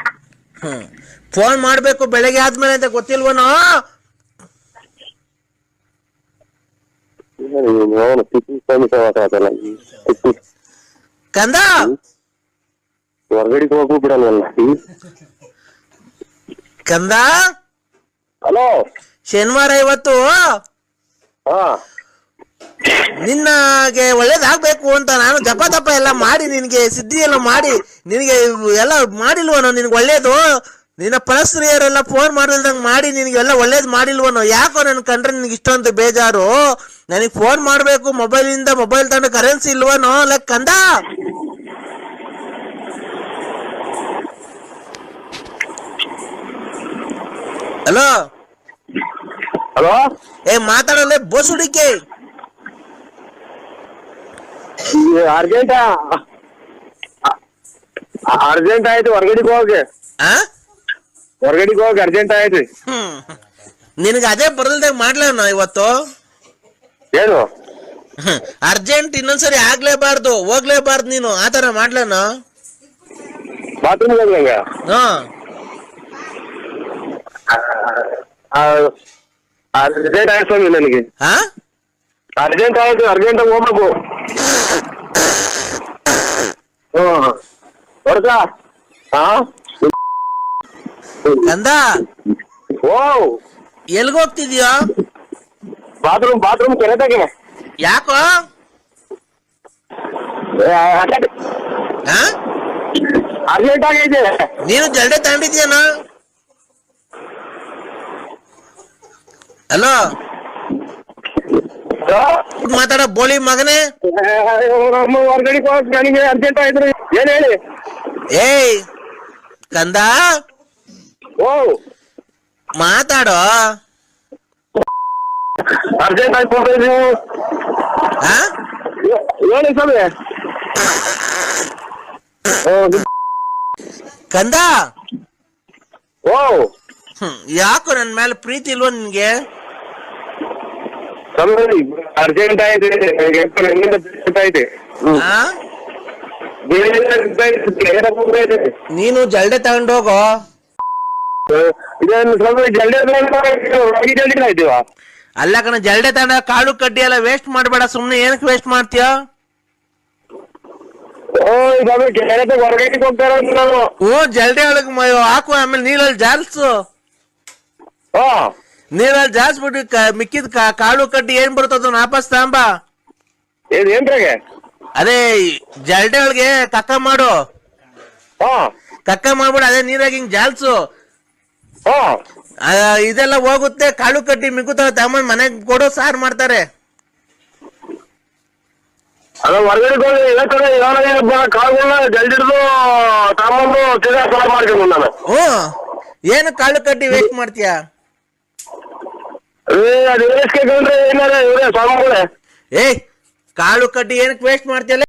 ಫೋನ್ ಮಾಡ್ಬೇಕು ಬೆಳಗ್ಗೆ ಆದ್ಮೇಲೆ ಅಂತ ಗೊತ್ತಿಲ್ವನೋ? ಕಂದ ಹೊರಗಡೆಗೆ ಹೋಗು ಬಿಡಲ್ವಲ್ಲ. ಕಂದ ಹಲೋ, ಶನಿವಾರ ಇವತ್ತು ನಿನ್ನಗೆ ಒಳ್ಳೇದಾಗ್ಬೇಕು ಅಂತ ನಾನು ಜಪ ತಪ ಎಲ್ಲ ಮಾಡಿ ನಿನ್ಗೆ ಸಿದ್ಧಿ ಎಲ್ಲ ಮಾಡಿ ನಿನಗೆ ಎಲ್ಲ ಮಾಡಿಲ್ವನೋ? ನಿನ್ಗೆ ಒಳ್ಳೇದು ನಿನ್ನ ಪರಸ್ತ್ರೀಯರೆಲ್ಲ ಫೋನ್ ಮಾಡಿಲ್ದಂಗೆ ಮಾಡಿ ನಿನಗೆ ಎಲ್ಲ ಒಳ್ಳೇದು ಮಾಡಿಲ್ವನೋ? ಯಾಕೋ ನನ್ ಕಂಡ್ರೆ ನಿನ್ಗೆ ಇಷ್ಟೊಂದು ಬೇಜಾರು? ನನಗೆ ಫೋನ್ ಮಾಡಬೇಕು ಮೊಬೈಲ್ ತಗೊಂಡು ಕರೆನ್ಸಿ ಇಲ್ವನೋ? ಲೈಕ್ ಕಂದ ಹಲೋ ಹಲೋ, ಮಾತಾಡಲ್ಲ ಬೋಸುಡಿಕೆ. ಅರ್ಜೆಂಟ್ ಆಯ್ತು, ಹೊರಗಡೆಗೆ ಹೋಗಿ ಅರ್ಜೆಂಟ್ ಆಯ್ತು. ನಿನಗೆ ಅದೇ ಬರಲ್ದಾಗ ಮಾಡ್ಲೇನೋ ಇವತ್ತು? ಏನು ಅರ್ಜೆಂಟ್ ಇನ್ನೊಂದ್ಸರಿ ಆಗ್ಲೇಬಾರ್ದು, ಹೋಗ್ಲೇಬಾರ್ದು ನೀನು, ಆತರ ಮಾಡ್ಲೇನೋ? ಬಾತ್ರೂಮ್ ಹೋಗ್ಲಂಗ ಅರ್ಜೆಂಟ್ ಆಯ್ತು ಸ್ವಾಮಿ, ನನಗೆ ಅರ್ಜೆಂಟ್ ಆಯ್ತು, ಅರ್ಜೆಂಟಾಗಿ ಹೋಗ್ಬೇಕು. ಹೊರಗ ಕಂದ ಓ ಎಲ್ಗೋಗ್ತಿದ್ಯೋ? ಬಾತ್ರೂಮ್ ಕೆರೆತಾಗೆ. ಯಾಕೋ? ಅರ್ಜೆಂಟ್ ಆಗೈತೆ. ನೀನು ಜಲ್ಡೆ ತಗೊಂಡಿದ್ಯಾನ? ಹಲೋ ಮಾತಾಡ ಬೋಳಿ ಮಗನೇ. ಹೊರಗಡೆಗೆ ಹೋಗ್, ನನಗೆ ಅರ್ಜೆಂಟ್ ಆಯ್ತು. ಏನ್ ಹೇಳಿ? ಏಯ್ ಕಂದ ಓ ಮಾತಾಡೋ. ಅರ್ಜೆಂಟ್ ಆಯ್ತು ನೀವು ಹೇಳಿ ಸ್ವಾಮಿ. ಕಂದ ಓ ಯಾಕೋ ನನ್ ಮೇಲೆ ಪ್ರೀತಿ ಇಲ್ವ ನಿನ್ಗೆ? ಅರ್ಜೆಂಟ್ ಆಯ್ತು, ಆಯ್ತು. ನೀನು ಜಲ್ಡೆ ತಗೊಂಡೋಗೋ. ಆಯ್ತೀವ ಅಲ್ಲ ಕಣ, ಜಲ್ಡೆ ತಗೊಂಡ ಕಾಳು ಕಡ್ಡಿ ಎಲ್ಲ ವೇಸ್ಟ್ ಮಾಡ್ಬೇಡ. ಸುಮ್ನೆ ಏನಕ್ಕೆ ವೇಸ್ಟ್ ಮಾಡ್ತೀಯ? ಹೊರಗಡೆ ಹೋಗ್ತಾರ ಜಲ್ಡೆ ಒಳಗ್ ಹಾಕು, ಆಮೇಲೆ ನೀರಲ್ಲಿ ಜಾಲ್ಸು. ನೀರಲ್ಲಿ ಜಾಲ್ಸ್ಬಿಟ್ಟು ಮಿಕ್ಕಿದ ಕಾಳು ಕಡ್ಡಿ ಏನ್ ಬರುತ್ತದ ವಾಪಸ್ ತಾಂಬ. ಏನ್ರಾಗೆ? ಅದೇ ಜಲ್ಡೆ ಒಳಗೆ ಕಕ್ಕ ಮಾಡು. ಕಕ್ಕ ಮಾಡ್ಬಿಡು, ಅದೇ ನೀರಾಗಿ ಹಿಂಗ್ ಜಾಲ್ಸು. ಇದೆಲ್ಲ ಹೋಗುತ್ತೆ. ಕಾಳು ಕಡ್ಡಿ ಮಿಕ್ಕುತ್ತವೆ, ತಗೊಂಡ್ ಮನೆಗ್ ಕೊಡು, ಸಾರು ಮಾಡ್ತಾರೆ. ಅದ ಹೊರಗಡೆ ಕಾಳುಗಳನ್ನ ಜಲ್ದಿಡ್ದು ತಗೊಂಡು ಸಾರು ಮಾಡ್ಕೊಂಡು ನಾನು. ಏನು ಕಾಳು ಕಡ್ಡಿ ವೇಸ್ಟ್ ಮಾಡ್ತೀಯ? ಅದು ವೇಸ್ಟ್ ಕೇಳ್ಕೊಂಡ್ರೆ ಏನಾರ ಇವ್ರೆ ಸ್ವಾಮಿಗಳೇ. ಏಯ್ ಕಾಳು ಕಡ್ಡಿ ಏನಕ್ಕೆ ವೇಸ್ಟ್ ಮಾಡ್ತೀಯಲ್ಲ?